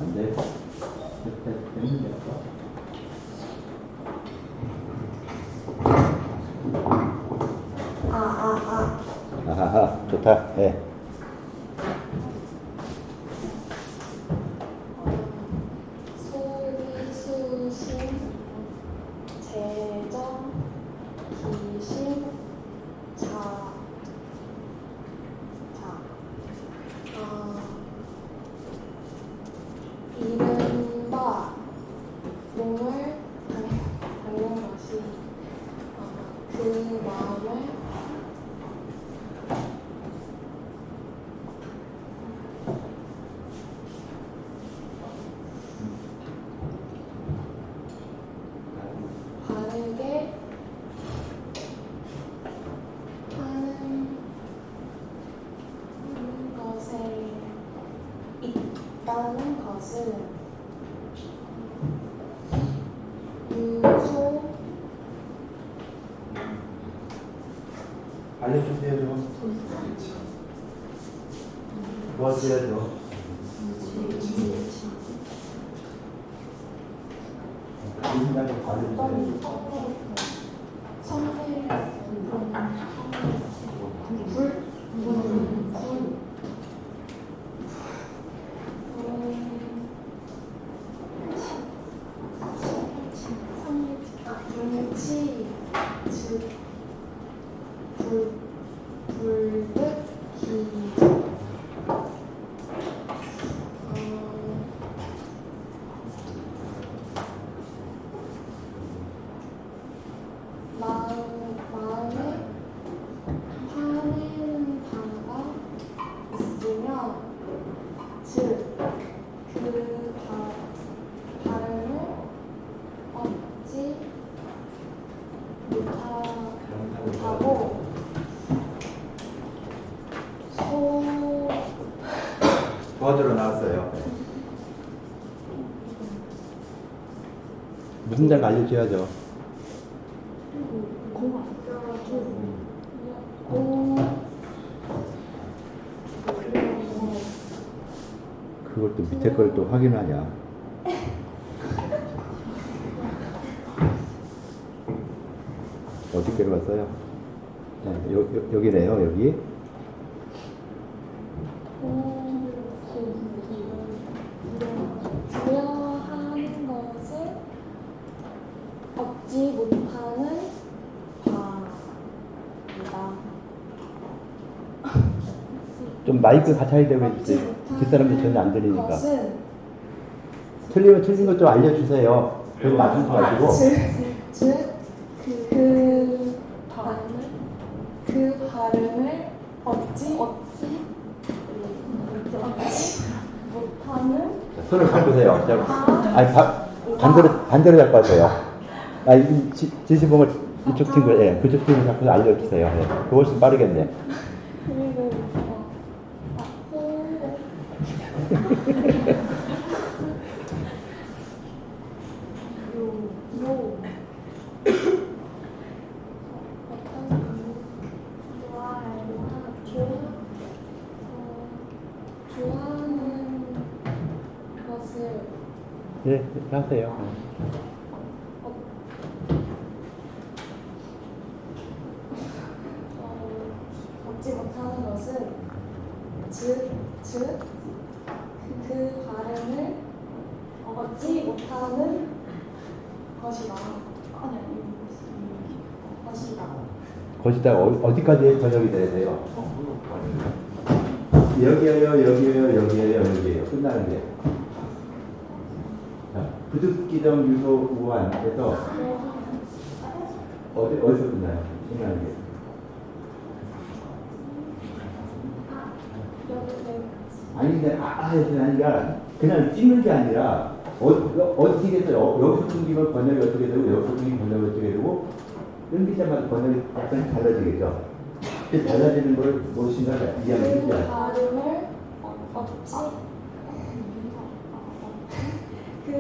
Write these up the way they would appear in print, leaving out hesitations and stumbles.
안 돼. 됐는데. 아하하, 좋다. 예. 수리수신 재정 기신 자 이른바 몸을 닦는 것이 그 마음을 바르게 하는 것에 있다는 것을 유소 알려주세요, 좀. 뭐 하셔야죠? 인간의 관련 성질 불치 즉 불듯 기적 마음에 화내는 바가 있으면 즉 그 발음을 얻지 못하고 도와주러 나왔어요. 무슨 장 알려줘야죠. 그걸 또 밑에 걸 또 확인하냐. 어디까지 왔어요? 네, 여기네요, 여기. 두려워하는 것을 얻지 못하는 바입니다. 좀 마이크 가까이 대고 해주세요. 뒷사람들 전혀 안 들리니까. 틀리면 틀린 것 좀 알려주세요. 그럼 맞춰서 가지고. 그 발음을 얻지 못하는 손을 잡으세요. 아니, 반대로 잡고 하세요. 지시봉을 이쪽 친구, 예, 그쪽 친구 잡고 알려주세요. 예, 그거 훨씬 빠르겠네. 그리고 좋아하는 것을 예, 하세요. 얻지 못하는 것은 즉 그 발음을 얻지 못하는 것이다. 거기다 어디까지 번역이 돼야 돼요? 여기에요. 끝나는 게. 부득기정 유소 우한에서 어디서 끝나요? 끝나는 게. 아니, 근데 해서 아니라 그냥 찍는 게 아니라 어떻게 돼요? 여기서 끊기면 번역이 어떻게 되고 여기서 끊기면 번역이 어떻게 되고 끊기자마자 번역이 약간 달라지겠죠? 그 달라지는 걸 무엇인가 이해하는 게 발음을 얻지 그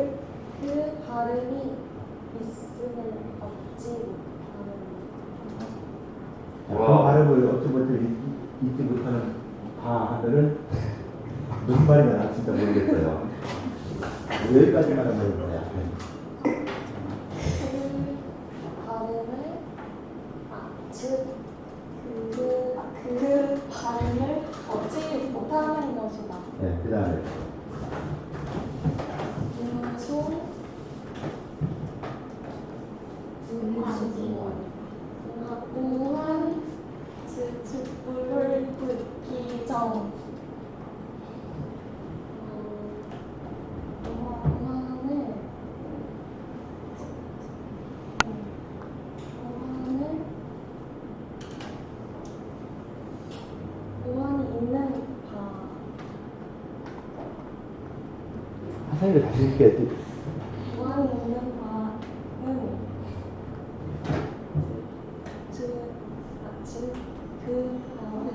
발음이 있으면 얻지 못하는 그 발음을 잊지 못하는 하면은 무슨 말이냐 진짜 모르겠어요. 여기까지만 하면 돼요. 그 발음을 그 발음을 얻지 못하는 것이다. 네, 그 다음에 우한 불을 붙기 전 우한이 있는 바 하상이를 다시 읽게. 우한이 있는 바는 그 발음을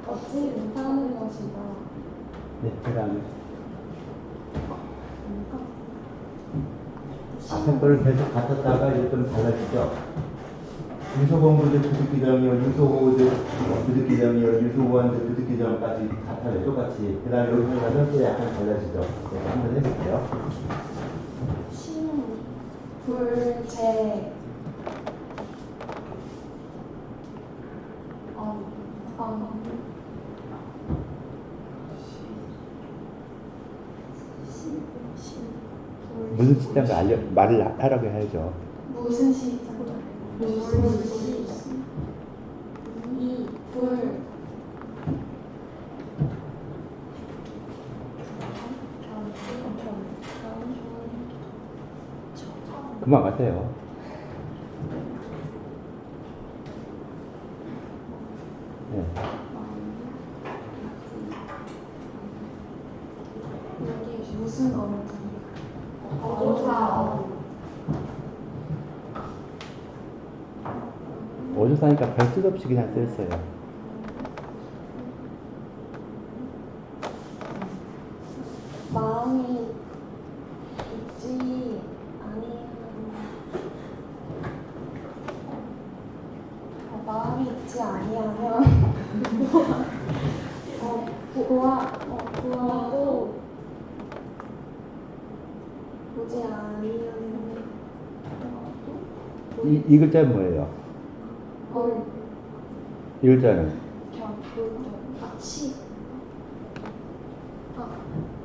얻지 못하는 것이다. 네, 그 다음에 앞에 거를 계속 갖다다가 이제 좀 달라지죠. 유소공부들 부득기정이요, 유소호들 부득기정이요, 유소호원들 부득기정까지 같아요. 똑같이. 그 다음에 여기서 가면 또 약간 달라지죠. 네, 한번 해볼게요. 불제 무슨 시점을 말을 하라고 해야죠. 무슨 시점? 이불 그만 가세요. 네. 여기 무슨 어묵이? 어조사니까 별 뜻 없이 그냥 쓰였어요. 마음이 있지 아니하면 마음이 있지 아니하면 구하도 보지 아니하면 이 글자는 뭐예요? 이 글자는?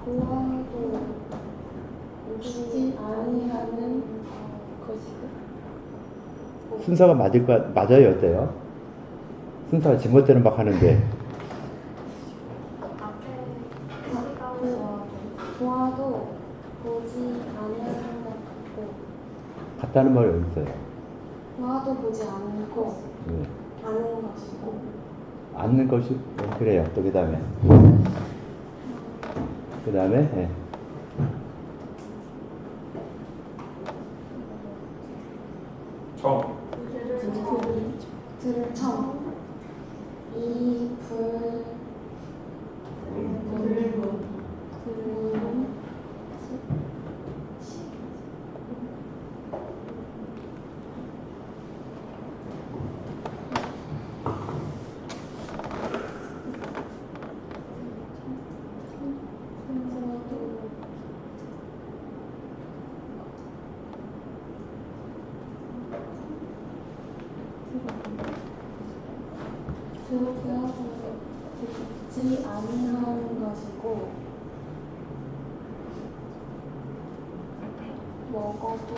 구하도 보지 아니하는 것이고 순서가 맞아요, 어때요? 순서가 지멋대로 막 하는데. 구하도 보지 아니하는 것 같고 같다는 말이 어디 있어요? 구하도 보지 않고 네. 아는 것이고 않는 것이 그래요. 또 그 다음에 네. 들을 청 이불 듣지 아니하는 것이고 먹어도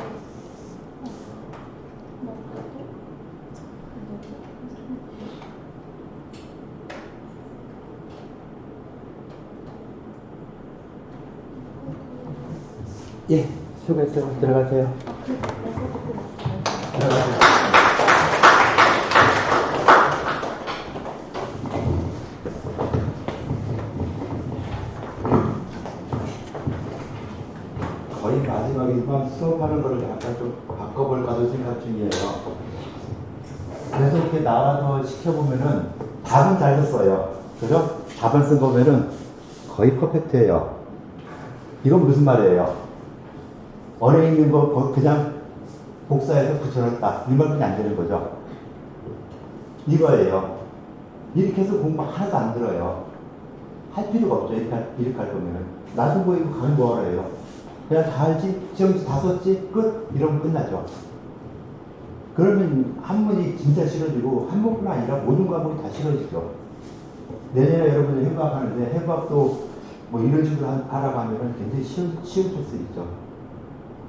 예, 수고했어요. 들어가세요. 거의 마지막이지만 수업하는 거를 약간 좀 바꿔볼까도 생각 중이에요. 그래서 이렇게 나와서 시켜보면은 답은 잘 썼어요. 그죠? 답을 쓴 거 보면은 거의 퍼펙트예요. 이건 무슨 말이에요? 언에 있는 거 그냥 복사해서 붙여놨다. 이 말은 안 되는 거죠. 이거예요. 이렇게 해서 공부 하나도 안 들어요. 할 필요가 없죠. 이렇게 할 거면은. 나도 뭐 이거 강의 뭐하러 해요. 그냥 다 알지? 시험지 다 썼지? 끝! 이러면 끝나죠. 그러면 한문이 진짜 싫어지고 한문뿐 아니라 모든 과목이 다 싫어지죠. 내년에 여러분들 해부학 하는데 해부학도 뭐 이런 식으로 하라고 하면 굉장히 쉬우실 수 있죠.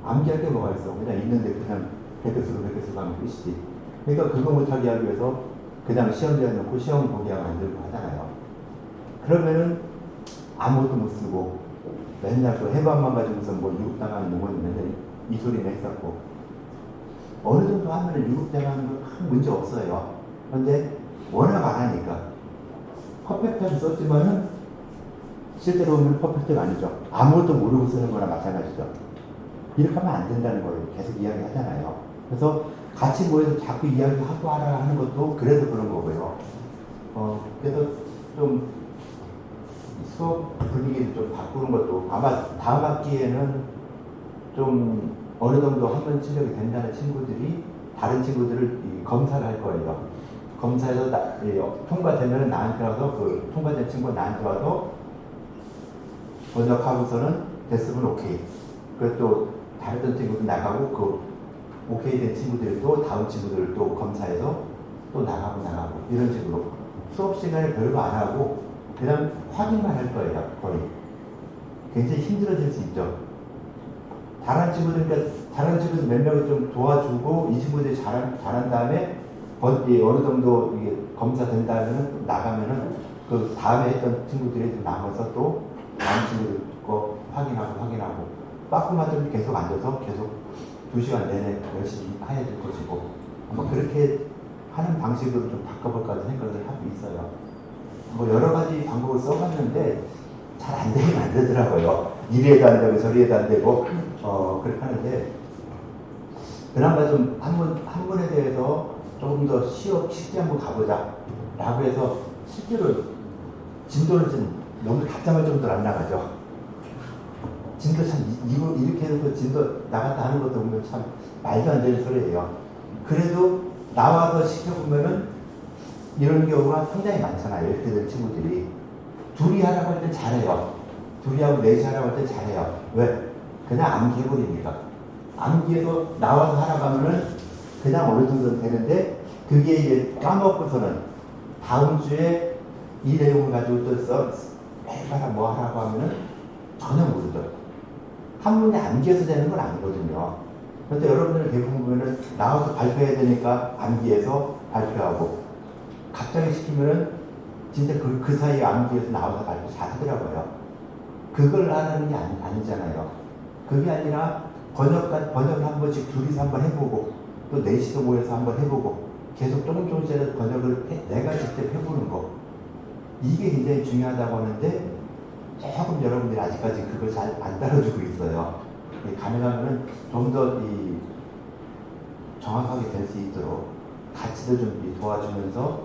암기할 게 뭐가 있어. 그냥 있는데 그냥 100개 쓰고 하면 끝이지. 그러니까 그거 못하게 하기 위해서 그냥 시험지에 놓고 시험 보기하고 만들고 하잖아요. 그러면은 아무것도 못 쓰고 맨날 그 해부학만 가지고서 뭐 유급당하는 놈은 맨날 이 소리는 했었고 어느 정도 하면은 유급당하는 건 큰 문제 없어요. 그런데 워낙 안 하니까 퍼펙트하게 썼지만은 실제로 보면 퍼펙트가 아니죠. 아무것도 모르고 쓰는 거나 마찬가지죠. 이렇게 하면 안 된다는 거예요. 계속 이야기 하잖아요. 그래서 같이 모여서 자꾸 이야기하고 하라 하는 것도 그래서 그런 거고요. 그래서 좀 수업 분위기를 좀 바꾸는 것도 아마 다음 학기에는 좀 어느 정도 한번 실력이 된다는 친구들이 다른 친구들을 검사를 할 거예요. 검사에서 통과되면 나한테 와서 그 통과된 친구가 나한테 와서 번역하고서는 됐으면 오케이. 그리고 또 다른 친구도 나가고 그 오케이 된 친구들이 또 다음 친구들을 또 검사해서 또 나가고 이런 식으로 수업 시간에 별거 안 하고 그냥 확인만 할 거예요. 거의 굉장히 힘들어질 수 있죠. 다른 친구들 몇 명이 좀 도와주고 이 친구들이 잘한 다음에 어느 정도 이게 검사된 다음에는 나가면은 그 다음에 했던 친구들이 남아서 또 다음 친구들 거 확인하고 빠꾸만 좀 계속 앉아서 계속 2시간 내내 열심히 해야 될 것이고 아마 그렇게 하는 방식으로 좀 바꿔볼까 하는 생각을 하고 있어요. 뭐 여러 가지 방법을 써봤는데 잘 안 되긴 안 되더라고요. 이리에도 안 되고 저리에도 안 되고 그렇게 하는데 그나마 좀 한문에 대해서 조금 더 쉽게 한번 가보자 라고 해서 실제로 진도는 좀 너무 답답할 정도로 안 나가죠. 진도 참 이렇게 해서 진도 나갔다 하는 것도 보면 참 말도 안 되는 소리예요. 그래도 나와서 시켜보면은 이런 경우가 상당히 많잖아요. 이렇게 된 친구들이 둘이 하라고 할 때 잘해요. 둘이 하고 넷이 하라고 할 때 잘해요. 왜? 그냥 암기해버리니까. 암기해서 나와서 하라고 하면은 그냥 어느 정도는 되는데 그게 이제 까먹고서는 다음 주에 이 내용을 가지고 또 해봐라 뭐 하라고 하면은 전혀 모르죠. 한문에 암기해서 되는 건 아니거든요. 그런데 여러분들 대부분 보면은 나와서 발표해야 되니까 암기해서 발표하고 갑자기 시키면은 진짜 그 사이에 암기해서 나와서 발표 잘 하더라고요. 그걸 하라는 게 아니잖아요. 그게 아니라 번역을 한 번씩 둘이서 한번 해보고 또 넷이서 모여서 한번 해보고 계속 조금씩 번역을 내가 직접 해보는 거 이게 굉장히 중요하다고 하는데 조금 여러분들이 아직까지 그걸 잘 안 따라주고 있어요. 가능하면 좀 더 정확하게 될 수 있도록 같이도 좀 도와주면서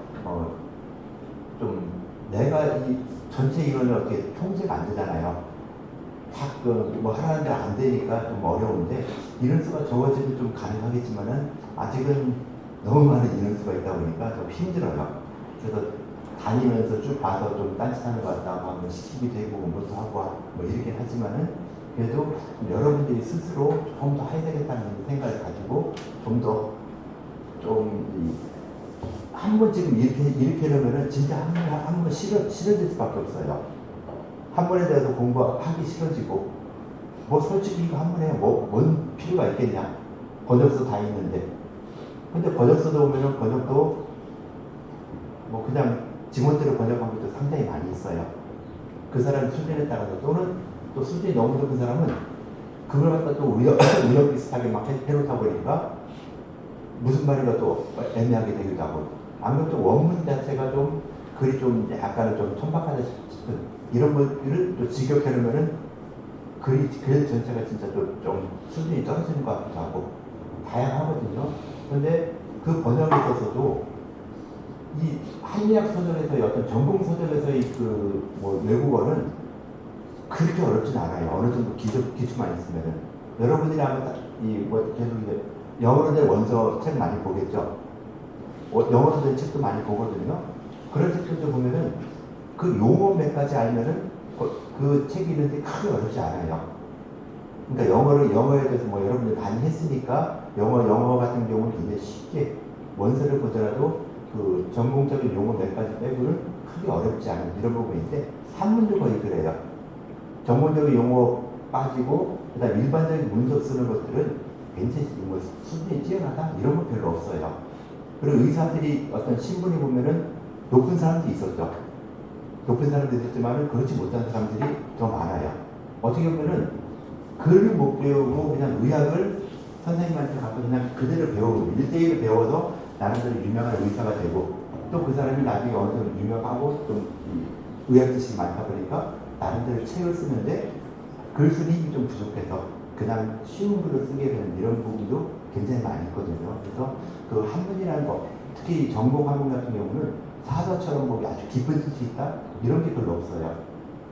좀 내가 이 전체 이론을 어떻게 통제가 안 되잖아요. 뭐 하라는데 안 되니까 좀 어려운데 인원수가 적어지면 좀 가능하겠지만은 아직은 너무 많은 인원수가 있다 보니까 좀 힘들어요. 그래서 다니면서 쭉 봐서 좀 딴짓하는 것 같다 하면 시키기도 해보고 뭐도 하고 뭐 이렇게 하지만은 그래도 여러분들이 스스로 조금 더 해야 되겠다는 생각을 가지고 좀 더 한 번 지금 이렇게 하면은 진짜 한 번 싫어질 수밖에 없어요. 한 번에 대해서 공부하기 싫어지고 뭐 솔직히 이거 한 번에 뭔 필요가 있겠냐. 번역서 다 있는데. 근데 번역서도 보면은 번역도 뭐 그냥 지멋대로 번역한 것도 상당히 많이 있어요. 그 사람 수준에 따라서 또는 또 수준이 너무 높은 사람은 그걸 갖다 또 우역 비슷하게 막 해놓다 보니까 무슨 말인가 또 애매하게 되기도 하고 아무튼 원문 자체가 좀 글이 좀 약간은 좀 천박하다 싶은 이런 것들을 또 직역해놓으면은 글 전체가 진짜 좀 수준이 떨어지는 것 같기도 하고 다양하거든요. 그런데 그 번역에 있어서도 이 한의학 서적에서의 어떤 전공 서적에서의 그 뭐 외국어는 그렇게 어렵진 않아요. 어느 정도 기초만 있으면은 여러분들이 아마 뭐 계속 이제 영어로 된 원서 책 많이 보겠죠. 영어로 된 책도 많이 보거든요. 그런 책들도 보면은 그 용어 몇 가지 알면은 그 책이 있는데 크게 어렵지 않아요. 그러니까 영어에 대해서 뭐 여러분들 많이 했으니까 영어 같은 경우는 굉장히 쉽게 원서를 보더라도 그 전공적인 용어 몇 가지 빼고는 크게 어렵지 않은 이런 부분인데 한문도 거의 그래요. 전문적인 용어 빠지고 그다음 일반적인 문서 쓰는 것들은 굉장히 뭐 수준이 뛰어나다 이런 거 별로 없어요. 그리고 의사들이 어떤 신분이 보면은 높은 사람도 있었죠. 높은 사람도 있었지만은 그렇지 못한 사람들이 더 많아요. 어떻게 보면은 글을 못 배우고 그냥 의학을 선생님한테 가서 그냥 그대로 배우고 1대1로 배워서 나름대로 유명한 의사가 되고 또 그 사람이 나중에 어느 정도 유명하고 좀 의학 지식이 많다 보니까 나름대로 책을 쓰는데 글쓰기 좀 부족해서 그냥 쉬운 글을 쓰게 되는 이런 부분도 굉장히 많이 있거든요. 그래서 그 한문이라는 거, 특히 전공 한문 같은 경우는 사서처럼 뭐 아주 깊은 뜻이 있다? 이런 게 별로 없어요.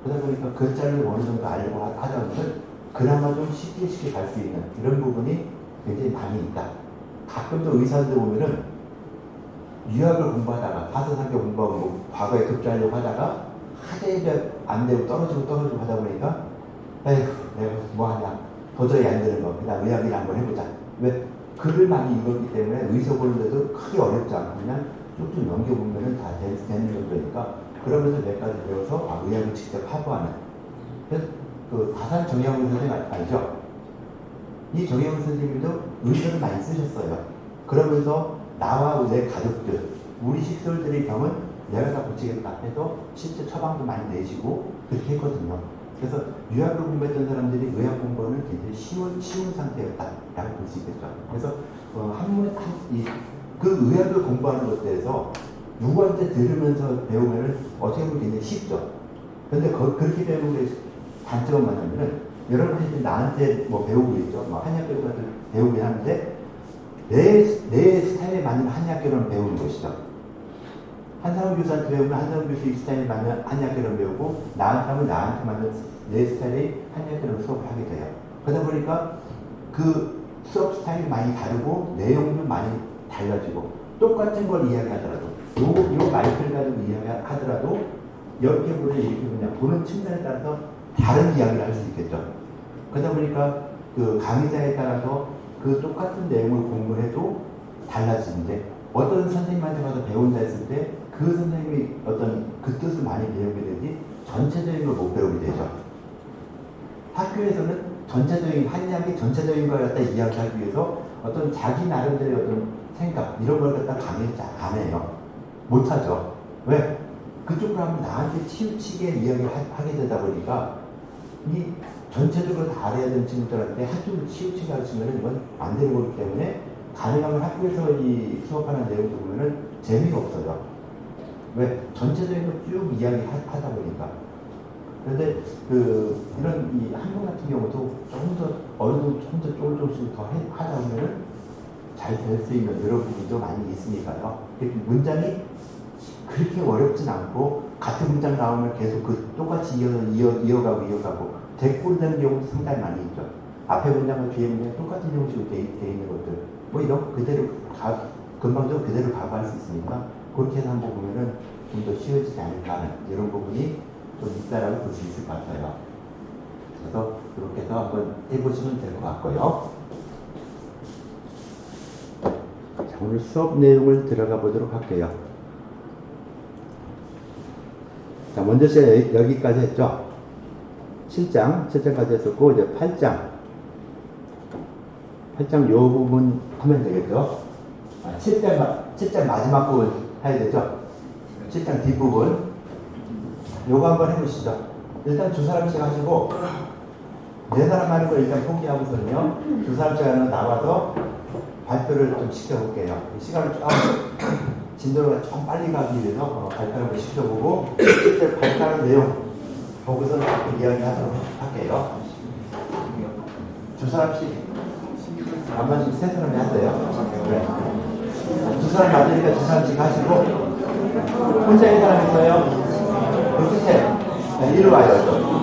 그러다 보니까 글자를 어느 정도 알고 하다 보면 그나마 좀 쉽게 갈 수 있는 이런 부분이 굉장히 많이 있다. 가끔도 의사들 보면은 유학을 공부하다가 사서상교 공부하고 뭐 과거에 급조하려고 하다가 하대에 안 되고 떨어지고 하다 보니까 에휴 내가 뭐 하냐 도저히 안 되는 거 그냥 의학이나 한번 해보자. 왜? 글을 많이 읽었기 때문에 의사 보는데도 크게 어렵지 않고 그냥 쭉쭉 넘겨보면은 다 되는 정도니까 그러면서 몇 가지 배워서 의학을 직접 하고하는. 그래서 그 다산 정영훈 선생님 알죠? 이 정영훈 선생님도 의사를 많이 쓰셨어요. 그러면서 나와 내 가족들, 우리 식솔들의 병은 내가 다 고치겠다 해서 실제 처방도 많이 내시고 그렇게 했거든요. 그래서 유학을 공부했던 사람들이 의학 공부는 굉장히 쉬운 상태였다라고 볼 수 있겠죠. 그래서 그 의학을 공부하는 것에 대해서 누구한테 들으면서 배우면은 어떻게 보면 굉장히 쉽죠. 그런데 그렇게 배우는 게 단점은 뭐냐면은 여러분이 나한테 뭐 배우고 있죠. 뭐 한약교육 같은 배우긴 하는데 내 스타일에 맞는 한약교를 배우는 것이죠. 한사람 교수한테 배우면 한사람 교수의 스타일에 맞는 한약교를 배우고 나한테 하면 나한테 맞는 내 스타일의 한약교를 수업을 하게 돼요. 그러다 보니까 그 수업 스타일이 많이 다르고 내용도 많이 달라지고 똑같은 걸 이야기하더라도 요 말투를 가지고 이야기하더라도 이렇게 보냐 이렇게 보냐 보는 측면에 따라서 다른 이야기를 할 수 있겠죠. 그러다 보니까 그 강의자에 따라서 그 똑같은 내용을 공부해도 달라지는데 어떤 선생님한테 가서 배운다 했을 때 그 선생님이 어떤 그 뜻을 많이 배우게 되지 전체적인 걸 못 배우게 되죠. 학교에서는 전체적인 한약이 전체적인 걸 갖다 이야기하기 위해서 어떤 자기 나름대로의 어떤 생각 이런 걸 갖다 강의 안 해요. 못 하죠. 왜? 그쪽으로 하면 나한테 치우치게 이야기를 하게 되다 보니까 이 전체적으로 다 알아야 되는 친구들한테 한쪽으로 치우치게 하시면 이건 안 되는 거기 때문에 가능하면 학교에서 이 수업하는 내용도 보면은 재미가 없어요. 왜? 전체적인 걸 쭉 이야기하다 보니까. 그런데 이런 이 한국 같은 경우도 조금 더 어느 정도 조금씩 더 하다 보면은 잘 될 수 있는 여러 부분도 많이 있으니까요. 문장이 그렇게 어렵진 않고 같은 문장 나오면 계속 그 똑같이 이어가고 대꾸되는 경우도 상당히 많이 있죠. 앞에 문장과 뒤에 문장 똑같은 형식으로 돼 있는 것들 뭐 이런 그대로 금방적으로 그대로 가고 할 수 있으니까 그렇게 해서 한번 보면은 좀 더 쉬워지지 않을까 하는 이런 부분이 좀 있다라고 볼 수 있을 것 같아요. 그래서 그렇게 해서 한번 해보시면 될 것 같고요. 자, 오늘 수업 내용을 들어가 보도록 할게요. 자, 먼저 제가 여기까지 했죠. 7장까지 했었고, 이제 8장 요 부분 하면 되겠죠. 7장 마지막 부분 해야 되죠. 7장 뒷부분. 요거 한번 해보시죠. 일단 두 사람씩 하시고, 네 사람 하는 거 일단 포기하고서는요, 두 사람씩 하는 나와서 발표를 좀 시켜볼게요. 시간을 좀, 진도가 좀 빨리 가기 위해서 발표를 한번 시켜보고, 실제 발표하는 내용 보고서 이야기하도록 할게요. 두 사람씩, 한 번씩 세 사람이 하세요. 네. 두 사람 맞으니까 두 사람씩 하시고, 혼자 있는 사람 있어요? 그 끝에, 네, 이리 와요.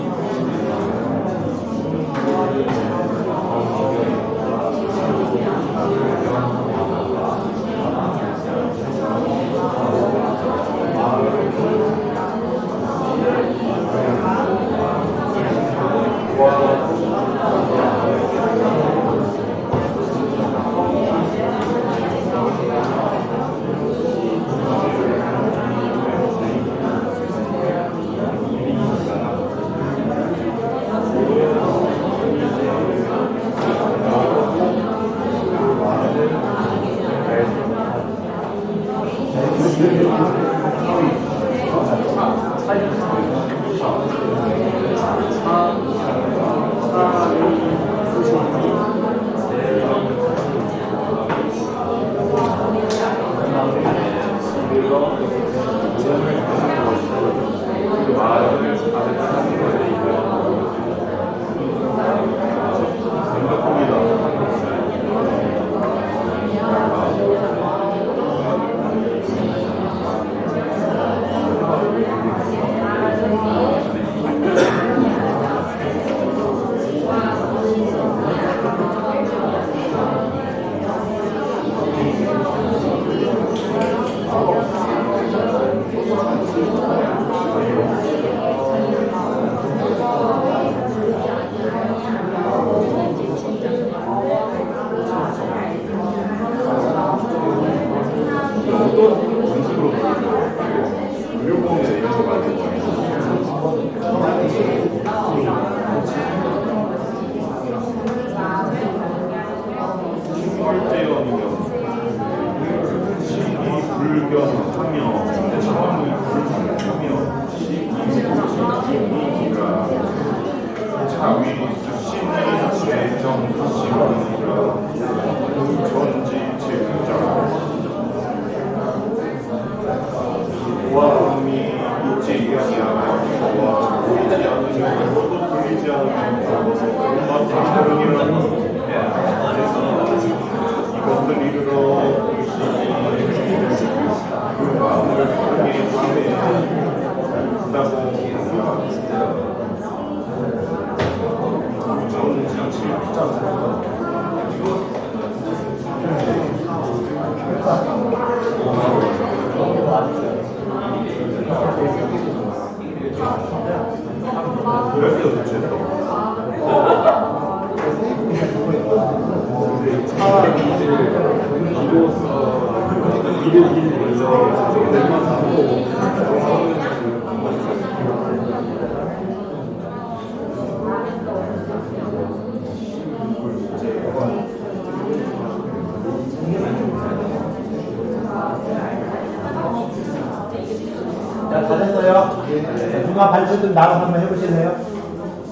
자, 다 됐어요. 네, 중간 발표 좀 나가서 한번 해보실래요?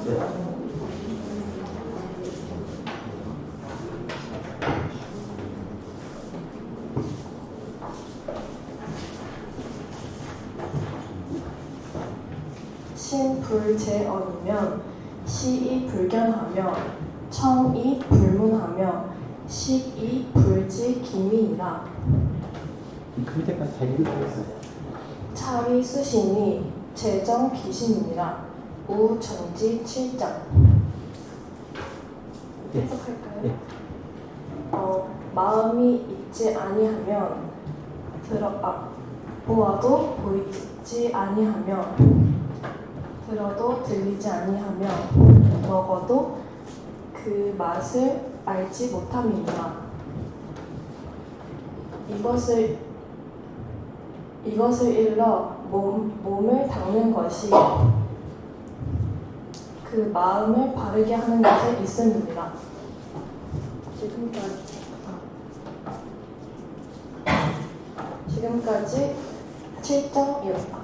네. 신불제언이면 시이 불견하며 청이 불문하며 식이 불지기미이라. 그 밑에까지 다 읽어주셨어요. 차위 수신이 재정 기신이라. 우정지 7장. 네. 해석할까요? 네. 마음이 있지 아니하면 보아도 보이지 아니하며 들어도 들리지 아니하며 먹어도 그 맛을 알지 못함이니라. 이것을 일러 몸을 닦는 것이 그 마음을 바르게 하는 것에 있음이니라. 지금까지 7장이었다.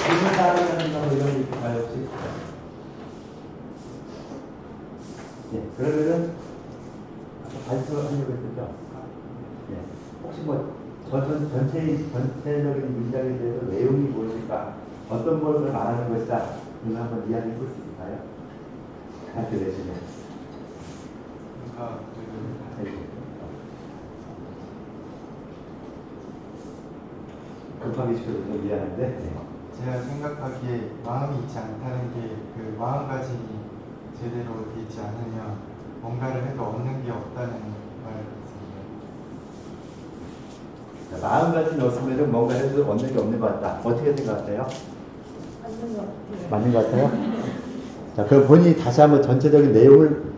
질문 따르는 거 이런 게 있을까요, 혹시? 네, 그러면은 발표하려고 했죠. 네, 혹시 뭐 전체적인 문장에 대해서 내용이 무엇일까, 어떤 것을 말하는 것이다, 이거 한번 이야기해 볼 수 있을까요? 발표 대신에. 급하게 시켜서 좀 미안한데. 네. 제가 생각하기에 마음이 있지 않다는 게 그 마음가짐이 제대로 돼 있지 않으면 뭔가를 해도 얻는 게 없다는 말 같습니다. 마음가짐이 없으면 뭔가 해도 얻는 게 없는 것 같다. 어떻게 생각하세요? 맞는 것 같아요. 맞는 것 같아요? 자, 그럼 본인이 다시 한번 전체적인 내용을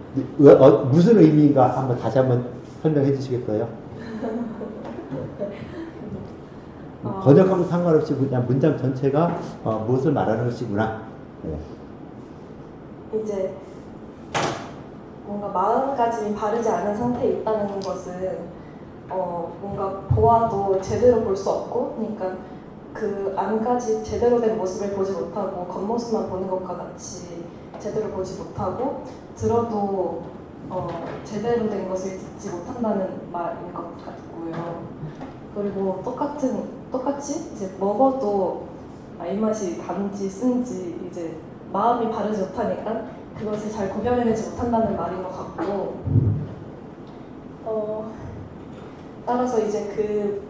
무슨 의미인가 한번 다시 한번 설명해 주시겠어요? 번역하면 상관없이 그냥 문장 전체가 무엇을 말하는 것이구나. 네. 이제 뭔가 마음가짐이 바르지 않은 상태에 있다는 것은 뭔가 보아도 제대로 볼 수 없고, 그러니까 그 안까지 제대로 된 모습을 보지 못하고 겉모습만 보는 것과 같이 제대로 보지 못하고, 들어도 제대로 된 것을 듣지 못한다는 말인 것 같고요. 그리고 똑같이 이제 먹어도 입맛이 단지 쓴지 이제 마음이 바르지 못하니까 그것을 잘 구별해내지 못한다는 말인 것 같고, 따라서 이제 그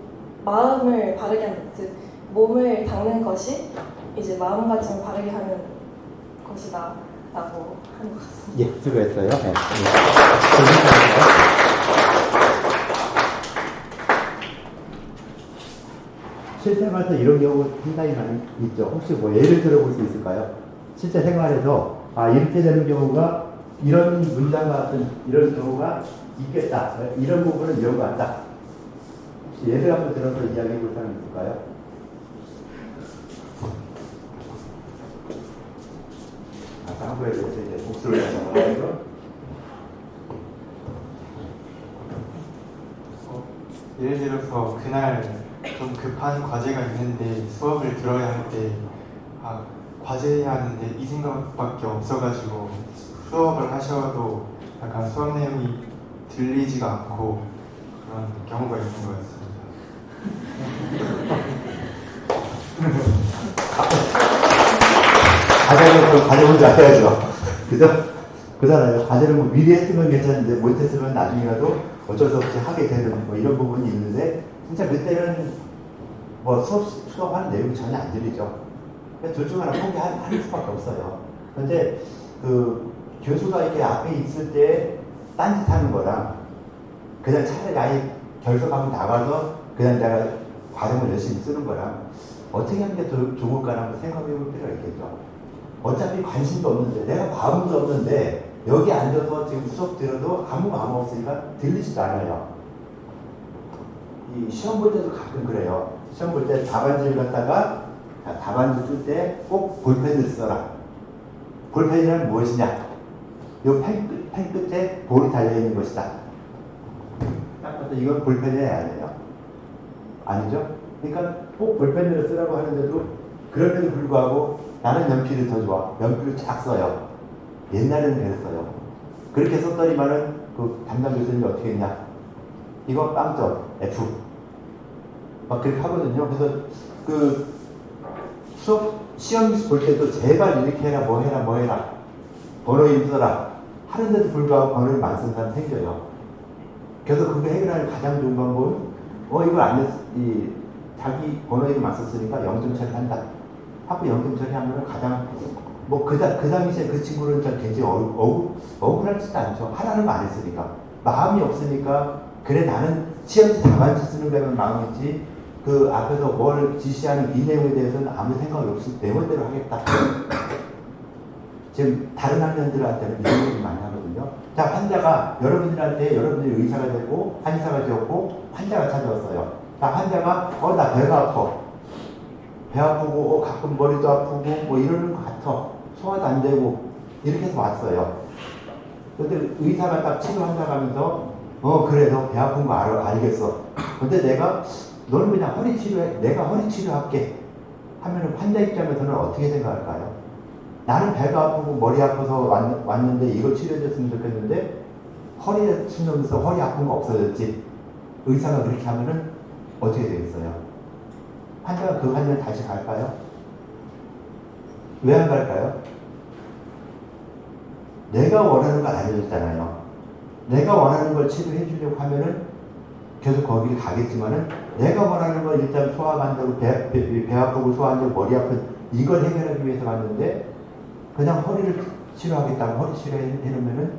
마음을 바르게 하는, 즉 몸을 닦는 것이 이제 마음가짐을 바르게 하는 것이다 라고 하는 것 같습니다. 예, 수고했어요. 네. 실생활에서 이런 경우 상당히 많이 있죠. 혹시 뭐 예를 들어볼 수 있을까요? 실제 생활에서 이렇게 되는 경우가, 이런 문장 같은 이런 경우가 있겠다. 이런 부분은 이런 것 같다. 혹시 예를 한번 들어서 이야기해 볼 사람 있을까요? 한번에 이제 목소리를 나가고. 예를 들어서 그날 좀 급한 과제가 있는데 수업을 들어야 할 때 과제해야 하는데 이 생각밖에 없어가지고 수업을 하셔도 약간 수업 내용이 들리지가 않고 그런 경우가 있는 것 같습니다. 과제 먼저 해야죠. 그죠? 그잖아요. 과제를 뭐 미리 했으면 괜찮은데 못했으면 나중이라도 어쩔 수 없이 하게 되는 뭐 이런 부분이 있는데, 진짜 그때는 뭐 수업하는 내용이 전혀 안 들리죠. 둘 중 하나 포기할 수밖에 없어요. 근데 그 교수가 이렇게 앞에 있을 때 딴짓하는 거랑 그냥 차라리 아예 결석하고 나가서 그냥 내가 과정을 열심히 쓰는 거랑 어떻게 하는 게 더 좋을까 한번 생각해 볼 필요가 있겠죠. 어차피 관심도 없는데, 내가 마음도 없는데 여기 앉아서 지금 수업 들어도 아무 마음 없으니까 들리지도 않아요. 이 시험 볼 때도 가끔 그래요. 시험 볼 때 답안지를 갖다가 답안지 쓸 때 꼭 볼펜을 써라. 볼펜이란 무엇이냐? 이 펜 끝에 볼이 달려있는 것이다. 딱 봐도 이건 볼펜이야, 아니에요? 아니죠? 그러니까 꼭 볼펜으로 쓰라고 하는데도, 그럼에도 불구하고 나는 연필이 더 좋아. 연필을 쫙 써요. 옛날에는 그랬어요. 그렇게 썼더니만은 그 담당 교수님이 어떻게 했냐? 이거 빵점, F. 막 그렇게 하거든요. 그래서 그 시험 볼 때도 제발 이렇게 해라, 뭐 해라. 번호 이름 써라. 하는데도 불구하고 번호 이름 안 쓴 사람 생겨요. 그래서 그거 해결하는 가장 좋은 방법은, 이걸 안 했, 자기 번호 이름 안 썼으니까 0점 처리한다. 하고 0점 처리하면 가장, 그 당시에 그 친구는 굉장히 억울하지도 않죠. 하라는 거 안 했으니까. 마음이 없으니까, 그래, 나는 시험지 답안지 쓰는 거면 마음이지, 그 앞에서 뭘 지시하는 이 내용에 대해서는 아무 생각이 없이 내 멋대로 하겠다. 지금 다른 학년들한테는 이런 얘기 많이 하거든요. 자, 환자가 여러분들한테, 여러분들이 의사가 되고 한의사가 되었고 환자가 찾아왔어요. 자, 환자가 나 배가 아파. 배 아프고 가끔 머리도 아프고 뭐 이러는 것 같아. 소화도 안 되고 이렇게 해서 왔어요. 근데 의사가 딱 치료 한다면서 그래, 너 배 아픈 거 알겠어. 근데 내가 너는 그냥 허리 치료해. 내가 허리 치료할게. 하면은 환자 입장에서는 어떻게 생각할까요? 나는 배가 아프고 머리 아파서 왔는데 이걸 치료해줬으면 좋겠는데 허리에 치면서 허리 아픈 거 없어졌지. 의사가 그렇게 하면은 어떻게 되겠어요? 환자가 그 환자를 다시 갈까요? 왜 안 갈까요? 내가 원하는 걸 알려줬잖아요. 내가 원하는 걸 치료해 주려고 하면은 계속 거기를 가겠지만은, 내가 원하는 걸 일단 소화한다고 배 아프고 소화한다고 머리 아픈 이걸 해결하기 위해서 갔는데, 그냥 허리를 치료하겠다고 허리 치료해놓으면은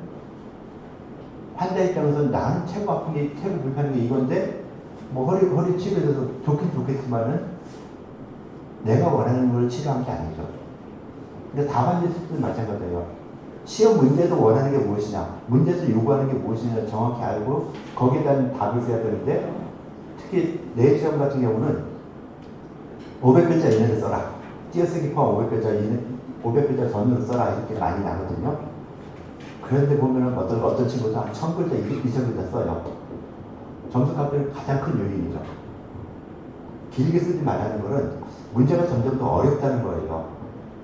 환자 입장에서는 나는 최고 아픈 게, 최고 불편한 게 이건데, 뭐 허리 치료해서 좋긴 좋겠지만은 내가 원하는 걸 치료한 게 아니죠. 근데 답안지 쓸 때도 마찬가지예요. 시험 문제에서 원하는 게 무엇이냐, 문제에서 요구하는 게 무엇이냐 정확히 알고 거기에 대한 답을 써야 되는데, 특히 내 시험 같은 경우는 500글자 이내를 써라. 띄어쓰기 포함 500글자 전으로 써라. 이렇게 많이 나거든요. 그런데 보면은 어떤 친구도 한 1000글자, 2000글자 써요. 점수 깎이는 가장 큰 요인이죠. 길게 쓰지 말라는 거는 문제가 점점 더 어렵다는 거예요.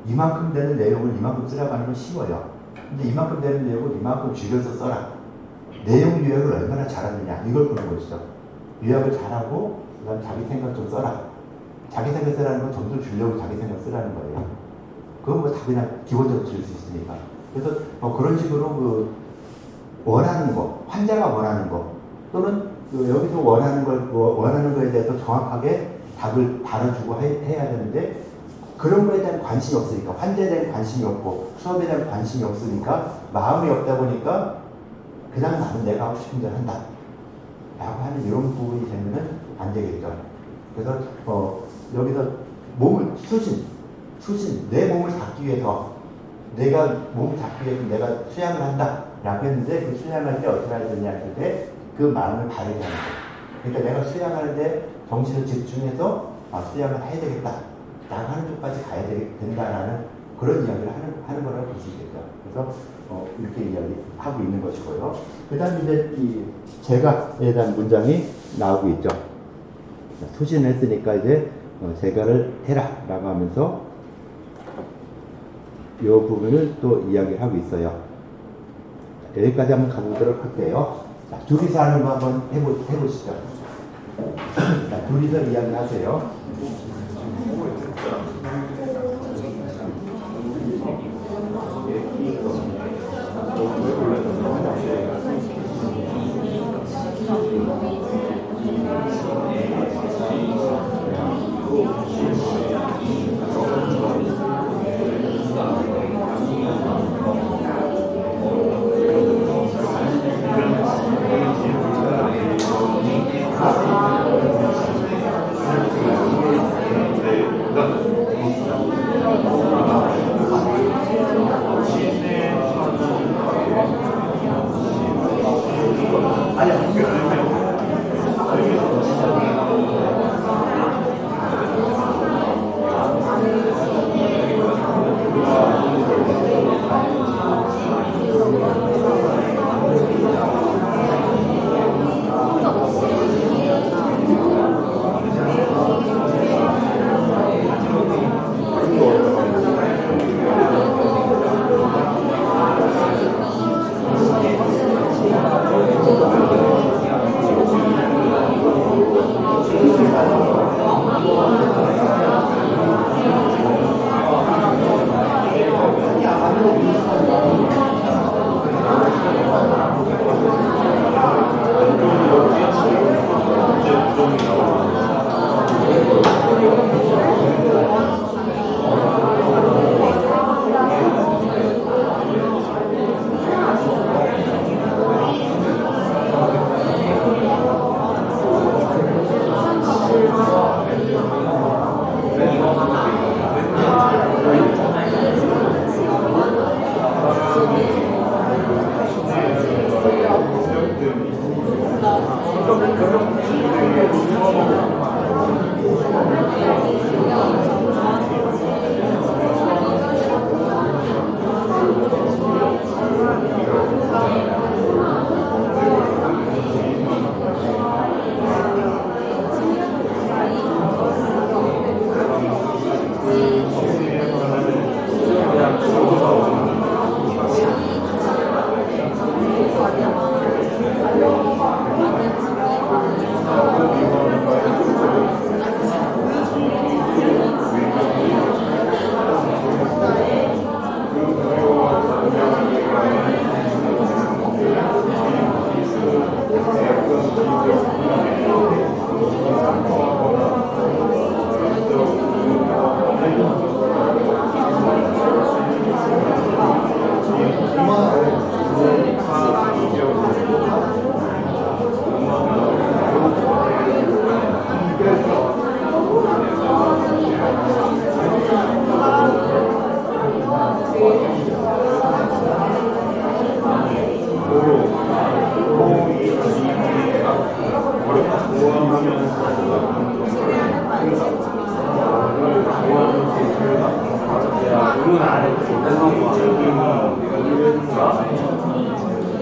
이만큼 되는 내용을 이만큼 쓰라고 하는 건 쉬워요. 근데 이만큼 되는 내용을 이만큼 줄여서 써라. 내용 요약을 얼마나 잘하느냐 이걸 보는 것이죠. 요약을 잘하고 그 다음 자기 생각 좀 써라. 자기 생각 쓰라는 건 점수를 주려고 자기 생각 쓰라는 거예요. 그건 뭐 다 그냥 기본적으로 줄 수 있으니까. 그래서 그런 식으로 그 원하는 거, 환자가 원하는 거 또는 여기서 원하는 거에 대해서 정확하게 답을 달아주고 해야 되는데 그런 거에 대한 관심이 없으니까 환자에 대한 관심이 없고 수업에 대한 관심이 없으니까 마음이 없다 보니까 그냥 나는 내가 하고 싶은 대로 한다 라고 하는 이런 부분이 되면은 안 되겠죠. 그래서 여기서 몸을 수신 내 몸을 잡기 위해서 내가 몸을 잡기 위해서 내가 수양을 한다 라고 했는데 그 수양할 때 어떻게 해야 되냐 할 때 그 마음을 바르게 하는 거예요. 그러니까 내가 수양하는데 정신을 집중해서 수양을 해야 되겠다 라고 하는 쪽까지 가야 된다라는 그런 이야기를 하는 거라고 볼 수 있겠죠. 그래서 이렇게 이야기하고 있는 것이고요. 그 다음에 이제 이 재가에 대한 문장이 나오고 있죠. 수신을 했으니까 이제 재가를 해라 라고 하면서 이 부분을 또 이야기를 하고 있어요. 여기까지 한번 가보도록 할게요. 자, 둘이서 하는 거 한번 해보시죠. 자, 둘이서 이야기하세요.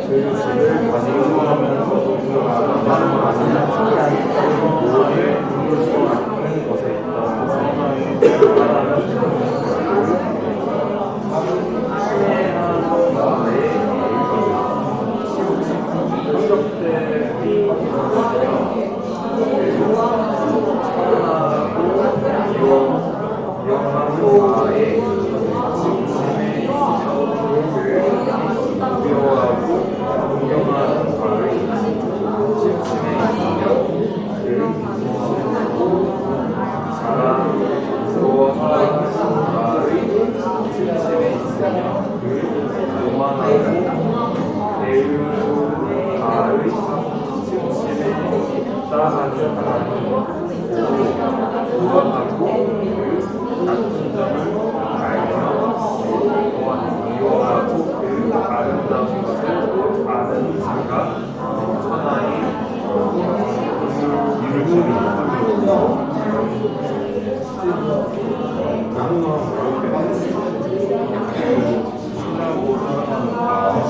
집을 가지고하면서도 그 아름다움을 모험을 이룰 수 없는 것에 있다. 사나이 사랑이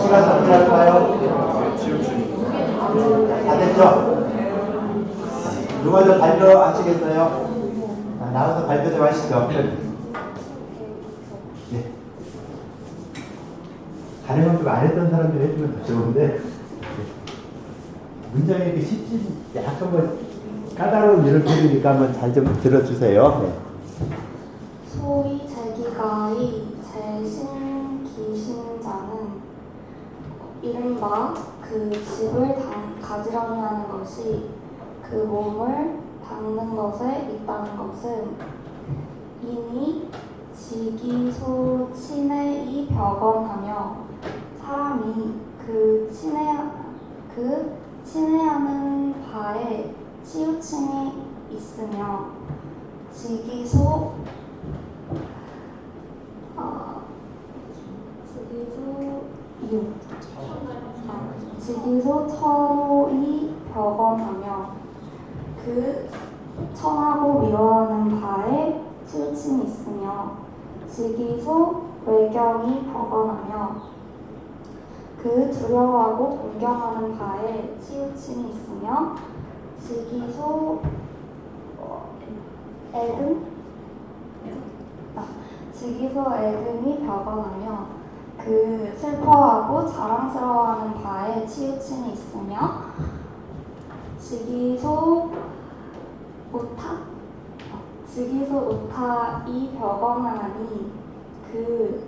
시간 어떻게 할까요? 다 됐죠? 누가 더 발표 하시겠어요? 나와서 발표 좀 하시죠. 예. 가능하면 좀 안 했던 사람들 해주면 더 좋은데 문장이 이렇게 쉽지 약간 뭐 까다로운 이런 표현이니까 한번 잘 좀 들어주세요. 네. 소위 제기가의 제신기신자는 이른바 그 집을 가지려니 하는 것이 그 몸을 닦는 것에 있다는 것은 이니 지기소친의 벽언하며 사람이 그 친애하는 바에 치우침이 있으며 지기소 천호이 벽언하며 그 청하고 미워하는 바에 치우침이 있으며 지기소 외경이 벽언하며 그 두려워하고 공경하는 바에 치우침이 있으며 지기소 애금이 벽언하며 그 슬퍼하고 자랑스러워하는 바에 치우침이 있으며 지기소 오타이 벽언하니 그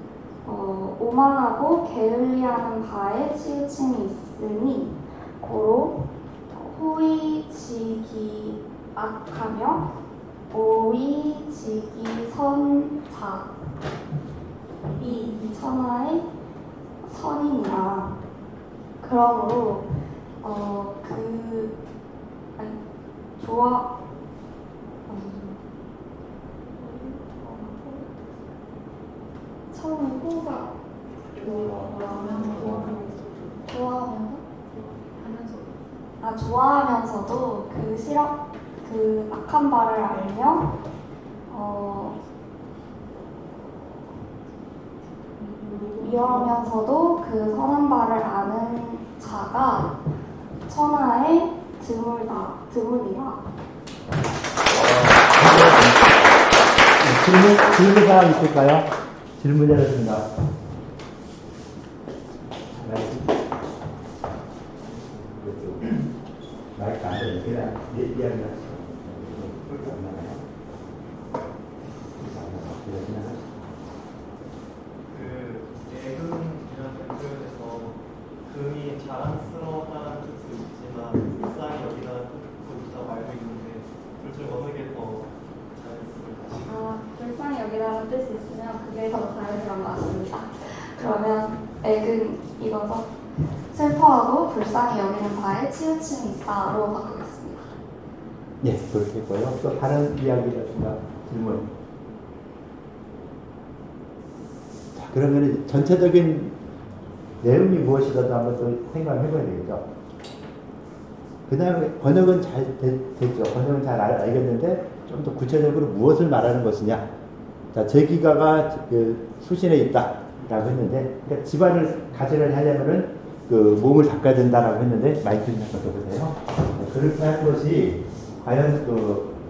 오만하고 게을리하는 바에 치우침이 있으니 고로 호의지기악하며 오의지기선자 이 천하의 선이니라. 그러므로 처음에 호가 좋아하면서도 그 악한 바를 알며 미워하면서도 그 선한 바를 아는 자가 천하의 드물이라. 질문 사항 있을까요? 질문 열었습니다. 마이크 안 되면 그냥 얘기하면 애금이라는 표현에서 금이 자랑스러워하다는 뜻도 있지만 불쌍히 여기다는 뜻도 있다고 알고 있는데 둘 중 어느 게 더 자연스러울까요? 불쌍히 여기다는 뜻이 있으면 그게 더 자연스러운 것 같습니다. 그러면 애금 이거서 슬퍼하고 불쌍히 여기는 바에 치우침이 있다로 바꾸겠습니다. 예, 그렇게 했고요. 또 다른 이야기였습니다. 질문. 자, 그러면 전체적인 내용이 무엇이라도 한번 또 생각을 해봐야 되겠죠. 그다음에 번역은 잘 됐죠. 번역은 잘 알겠는데 좀 더 구체적으로 무엇을 말하는 것이냐. 자, 제기가가 그 수신에 있다라고 했는데, 그러니까 집안을 가지를 하려면은 그 몸을 닦아야 된다라고 했는데 마이크 좀 바꿔보세요. 그렇게 할 것이 과연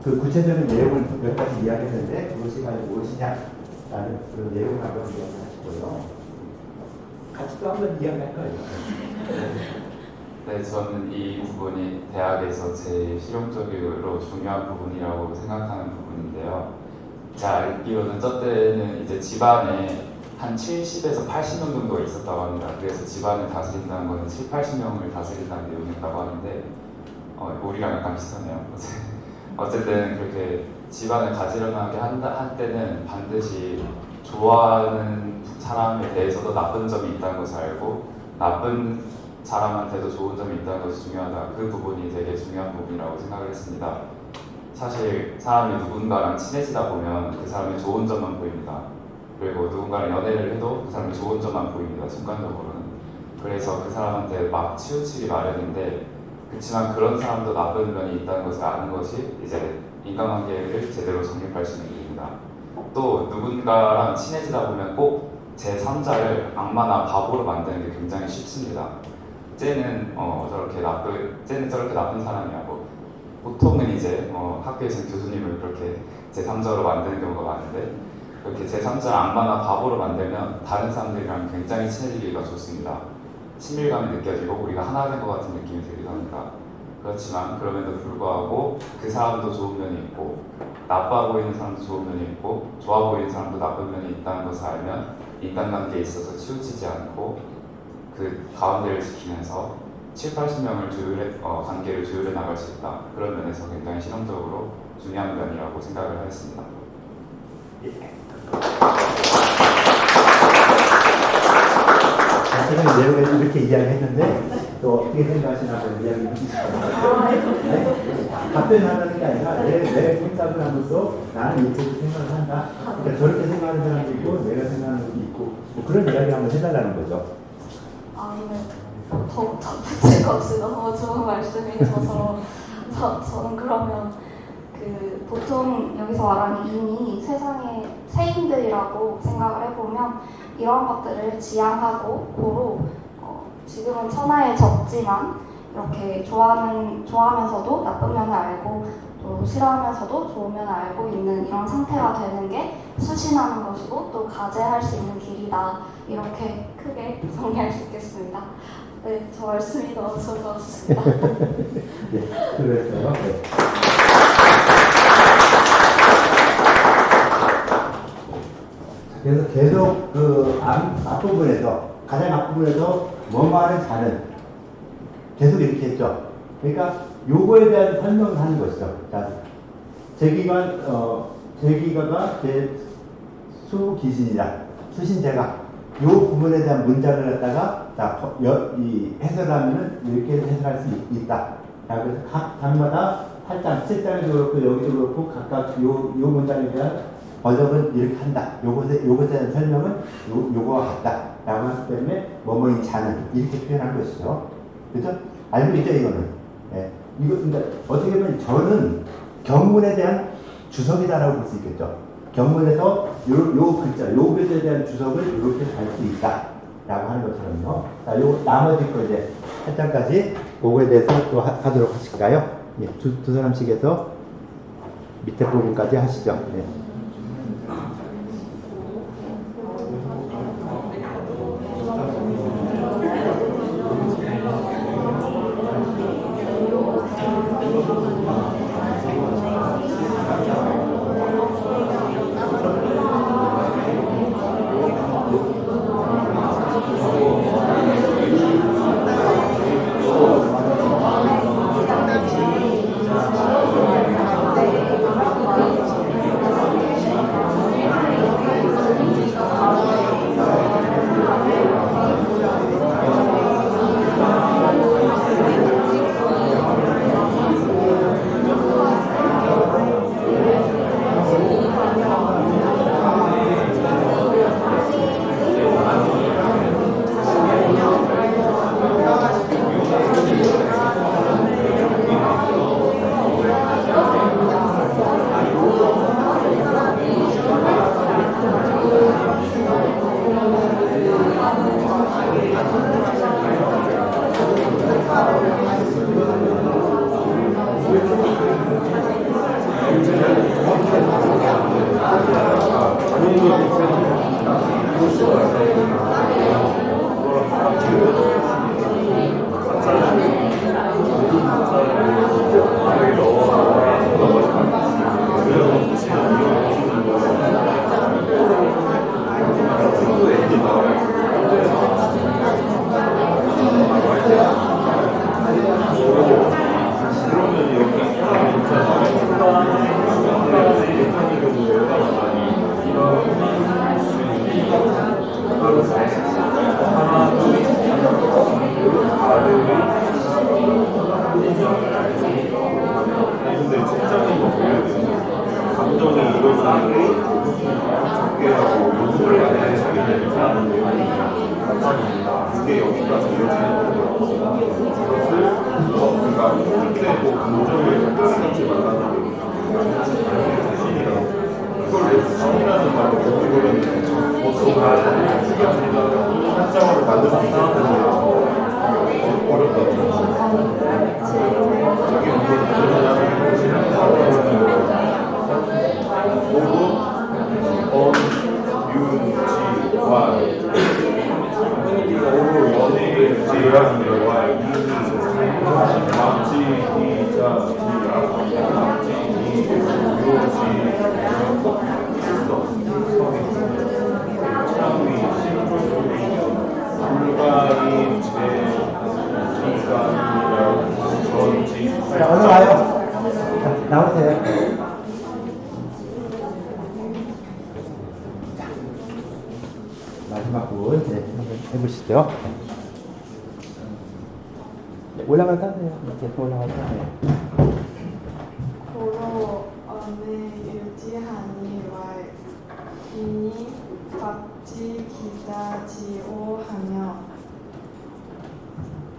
그 구체적인 내용을 몇 가지 이야기했는데 그것이 과연 무엇이냐라는 그런 내용을 한번 이야기하시고요. 같이 또 한번 이야기할까요? 네, 저는 이 부분이 대학에서 제일 실용적으로 중요한 부분이라고 생각하는 부분인데요. 제가 알기로는 저 때는 이제 집안에 한 70에서 80명 정도가 있었다고 합니다. 그래서 집안을 다스린다는 것은 7, 80명을 다스린다는 내용이었다고 하는데 우리랑 약간 비슷하네요. 어쨌든 그렇게 집안을 가지런하게 할 때는 반드시 좋아하는 사람에 대해서도 나쁜 점이 있다는 것을 알고 나쁜 사람한테도 좋은 점이 있다는 것이 중요하다. 그 부분이 되게 중요한 부분이라고 생각을 했습니다. 사실 사람이 누군가랑 친해지다 보면 그 사람의 좋은 점만 보입니다. 그리고 누군가랑 연애를 해도 그 사람의 좋은 점만 보입니다. 순간적으로는. 그래서 그 사람한테 막 치우치기 마련인데 그렇지만 그런 사람도 나쁜 면이 있다는 것을 아는 것이 이제 인간관계를 제대로 정립할 수 있는 길입니다. 또 누군가랑 친해지다 보면 꼭 제3자를 악마나 바보로 만드는 게 굉장히 쉽습니다. 쟤는 저렇게 나쁜 사람이라고. 보통은 이제 학교에서는 교수님을 그렇게 제3자로 만드는 경우가 많은데 그렇게 제3자를 악마나 바보로 만들면 다른 사람들이랑 굉장히 친해지기가 좋습니다. 친밀감이 느껴지고 우리가 하나 된 것 같은 느낌이 들기도 합니다. 그렇지만 그럼에도 불구하고 그 사람도 좋은 면이 있고 나빠 보이는 사람도 좋은 면이 있고 좋아 보이는 사람도 나쁜 면이 있다는 것을 알면 인간관계에 있어서 치우치지 않고 그 가운데를 지키면서 7, 80명을 관계를 조율해 나갈 수 있다. 그런 면에서 굉장히 실용적으로 중요한 면이라고 생각을 하였습니다. 제가 내용에서 이렇게 이야기했는데 또 어떻게 생각하시나 한번 이야기 해주시죠. 답변하는 게 아니라 내 생각을 하면서 나는 이렇게 생각을 한다. 그러니까 저렇게 생각하는 사람도 있고 내가 생각하는 것도 있고 뭐 그런 이야기 한번 해달라는 거죠. 더 붙일 없이 너무 좋은 말씀이셔서 저는 그러면 보통 여기서 말하는 인이 세상의 새인들이라고 생각을 해보면 이러한 것들을 지향하고 고루 지금은 천하에 적지만 이렇게 좋아하면서도 나쁜 면을 알고 또 싫어하면서도 좋은 면을 알고 있는 이런 상태가 되는 게 수신하는 것이고 또 가제할 수 있는 길이다. 이렇게 크게 정리할 수 있겠습니다. 네, 저 말씀이 너무 좋았습니다. 네, 그랬어요. 네. 그래서 계속 그 앞부분에서 가장 앞부분에서 뭐뭐하는 자는 계속 이렇게 했죠. 그러니까 요거에 대한 설명을 하는 것이죠. 자, 제기가가 제 수기신이다. 수신제가 요 부분에 대한 문장을 갖다가 이 해설을 하면은 이렇게 해설할 수 있다. 자, 그래서 각 장마다 8장, 7장에도 그렇고 여기도 그렇고 각각 요 문장에 대한 번역은 이렇게 한다. 요것에 대한 설명은 요거와 같다. 라고 하기 때문에 뭐뭐인 자는 이렇게 표현한 것이죠. 그죠? 알고 있죠, 이거는. 예. 그러니까 어떻게 보면 저는 경문에 대한 주석이다라고 볼 수 있겠죠. 경문에서 요 글자, 요 글자에 대한 주석을 이렇게 달 수 있다. 라고 하는 것처럼요. 자, 요 나머지 거 이제 8장까지 그거에 대해서 또 하도록 하실까요? 예, 두 사람씩 해서 밑에 부분까지 하시죠. 네. 근데 책장이 감정이 일어나는 게 하고 연습을 많이 하는 자기들이 그게 여기까지 이어지는 거거든요. 그것을 그러니까 그때 뭐 감정을 특별히 갖지 말라는 얘기가 자신이라고 그걸 자신이라는 말을 모르겠는데 보통 다 특이합니다. 한장으로 만들어서 어렵거든요. 자기 몸을 가져가는 것이랑 오로 윤지와 오로 연예지랑 여와 막지 기자 막지 유지 창위 신불소리 불가리 제기관이라 전지 자, 어서 와요. 자, 나오세요. 자, 마지막 분 한번 해보시죠. 네, 올라가서 하세요. 계속 올라가서 하세요. 고로 언을 유지하니와 이니 막지 기자지오하며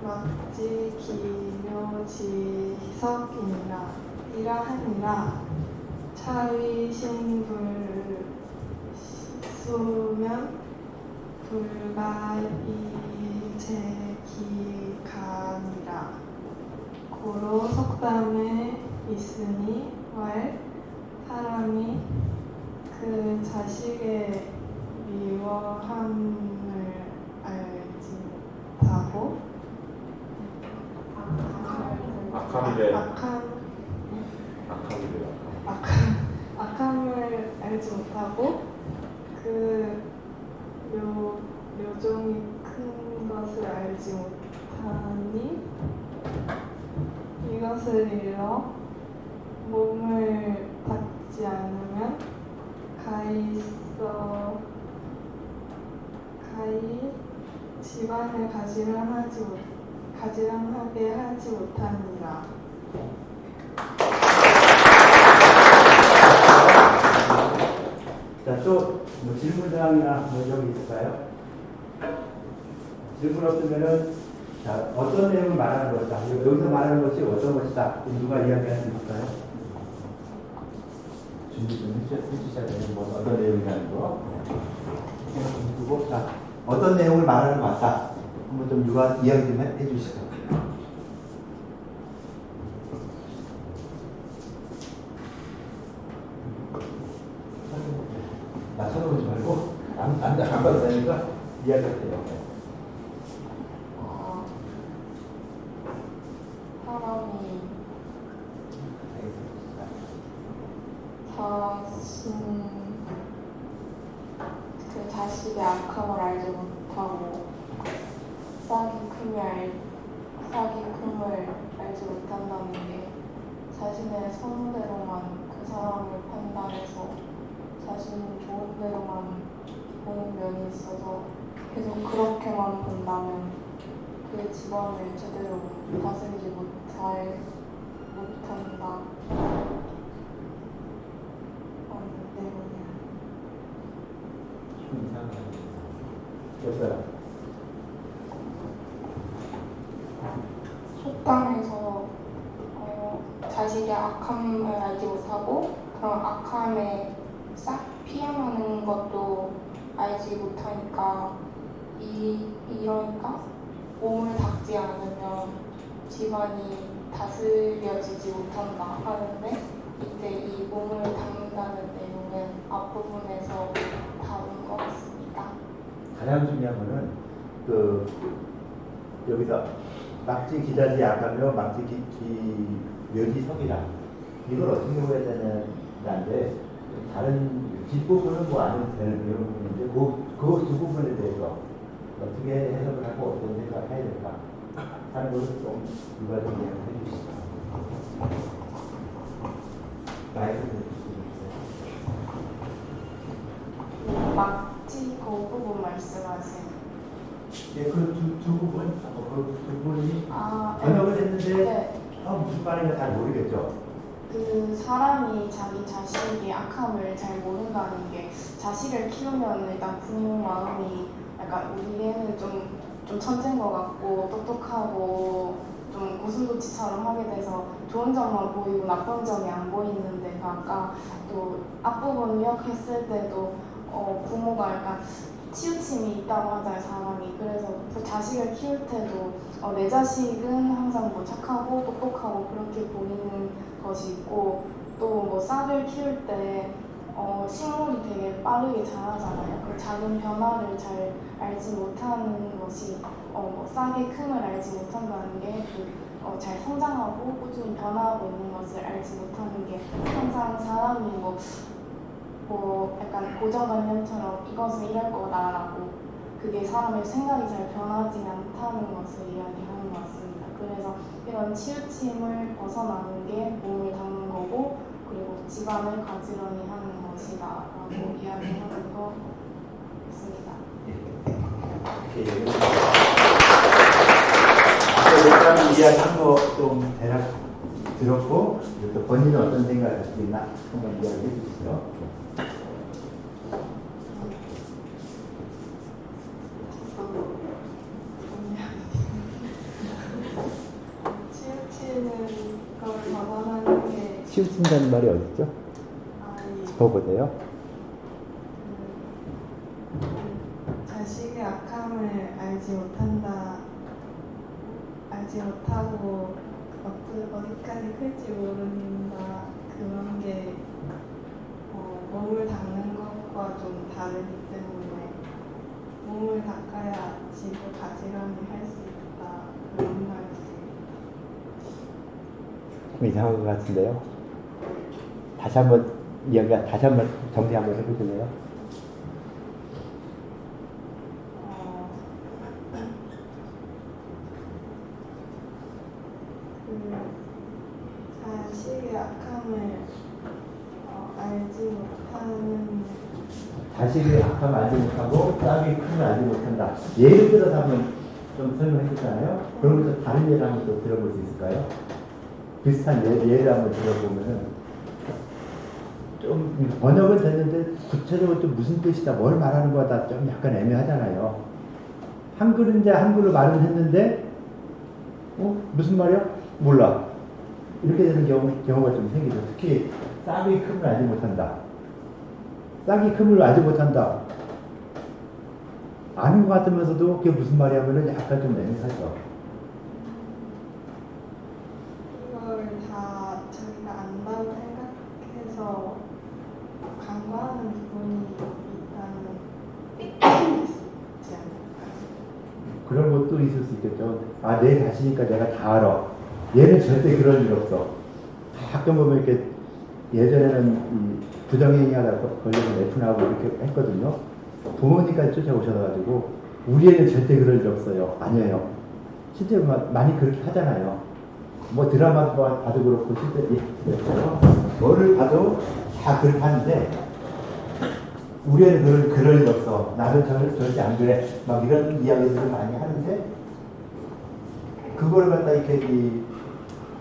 막지 기묘지석이니라 이라하니라 차위 신불 수면 불가이제기가니라 고로 속담에 있으니 왈 사람이 그 자식의 미워함을 알지 못하고 악함을 알지 못하고 그 묘종이 큰 것을 알지 못하니 이것을 일러 몸을 닦지 않으면 가히 집안을 가지런하게 하지 못하니라. 자, 또 뭐 질문사항이나 뭐 여기 있을까요? 질문 없으면은 자, 어떤 내용을 말하는 것이다. 여기서 말하는 것이 어떤 것이다. 누가 이야기할 수 있을까요? 준비 좀 해주셔야 돼요. 뭐 어떤 내용이라는 거. 그리고 자, 어떤 내용을 말하는 것 같다. 한번 좀 누가 이야기 좀 해주시죠. 나 쳐다보지 말고 안 봐도 되니까 이야기하세요. 사람이 그 자식의 악함을 알지 못하고 사기품을 알지 못한다는 게 자신의 성대로만 그 사람을 판단해서 자신이 좋은 대로만 보는 면이 있어서 계속 그렇게만 본다면 그 집안을 제대로 다스리지 못한다. 됐어요. 속담에서 자식의 악함을 알지 못하고 그런 악함에 싹 피해가는 것도 알지 못하니까 이러니까 몸을 닦지 않으면 집안이 다스려지지 못한다 하는데 이때 이 몸을 닦는다는 내용은 앞부분에서 가장 중요한 거는 여기서 막지 기자지 약하며 막지 묘지석이라 이걸 어떻게 해야 되냐인데 다른 뒷부분은 뭐 안 해도 되는 이런 부분인데 그 두 부분에 대해서 어떻게 해석을 하고 어떤 생각을 해야 될까 하는 것을 좀 일괄적으로 해주시죠. 마이크 막지 그 부분 말씀하세요. 예, 그 두 부분, 그 부분이 아, 번역을 했는데 네. 무슨 말인가 잘 모르겠죠. 그 사람이 자기 자식의 악함을 잘 모른다는 게 자식을 키우면 일단 부모 마음이 약간 우리 애는 좀 천재인 것 같고 똑똑하고 좀 고슴도치처럼 하게 돼서 좋은 점만 보이고 나쁜 점이 안 보이는데 아까 또 앞부분 요약했을 때도 부모가 약간 치우침이 있다고 하잖아요, 사람이. 그래서 그 자식을 키울 때도 내 자식은 항상 뭐 착하고 똑똑하고 그렇게 보이는 것이 있고 또 뭐 싹을 키울 때 식물이 되게 빠르게 자라잖아요. 그 작은 변화를 잘 알지 못하는 것이 뭐 싹의 큼을 알지 못한다는 게 잘 성장하고 꾸준히 변화하고 있는 것을 알지 못하는 게 항상 사람이 뭐 약간 고정관념처럼 이것은 이럴 거다라고 그게 사람의 생각이 잘 변하지 않다는 것을 이야기하는 것 같습니다. 그래서 이런 치우침을 벗어나는 게 몸을 닦는 거고 그리고 집안을 가지런히 하는 것이다 라고 이야기하는 것 같습니다. 일단 이야기한 거 좀 대략 들었고 또 본인은 어떤 생각을 가지고 있나 한번 이야기해 주시죠. 치우치는 걸 벗어나는 게 치우친다는 말이 어딨죠? 짚어보세요. 자식의 악함을 알지 못하고 어디까지 클지 모른다 그런 게 몸을 닦는 것과 좀 다르기 때문에 몸을 닦아야 집을 가지런히 할 수 있다 그런 말씀입니다. 좀 이상한 것 같은데요. 다시 한번 정리 한번 해보실래요? 자식의 악함을 알지 못하는 자식의 악함을 알지 못하고 싹의 큼을 알지 못한다. 예를 들어서 한번 좀 설명해 주잖아요. 그러면서 다른 예를 한번 또 들어볼 수 있을까요? 비슷한 예를 한번 들어보면은 좀 번역은 됐는데 구체적으로 좀 무슨 뜻이다, 뭘 말하는 거다 좀 약간 애매하잖아요. 한글은 이제 한글로 말은 했는데 무슨 말이야? 몰라. 이렇게 되는 경우가 좀 생기죠. 특히 싹의 큼을 알지 못한다. 싹이 큼을 알지 못한다. 아는 것 같으면서도 그게 무슨 말이야 하면은 약간 좀 애매하죠. 이걸 다 자기가 안다고 생각해서 간과하는 부분이 있다는 있지 않을까요? 그런 것도 있을 수 있겠죠. 내 자신이니까 내가 다 알아. 얘는 절대 그럴 일 없어. 가끔 보면 이렇게 예전에는 이 부정행위하다 걸려서 내fun하고 이렇게 했거든요. 부모님까지 쫓아오셔가지고 우리 애는 절대 그럴 일 없어요. 아니에요. 실제로 많이 그렇게 하잖아요. 뭐 드라마 봐도 그렇고 실제로 뭐를 봐도 다 그렇게 하는데 우리 애는 그럴 일 없어. 나는 절대 안 그래. 막 이런 이야기들을 많이 하는데 그걸 갖다 이렇게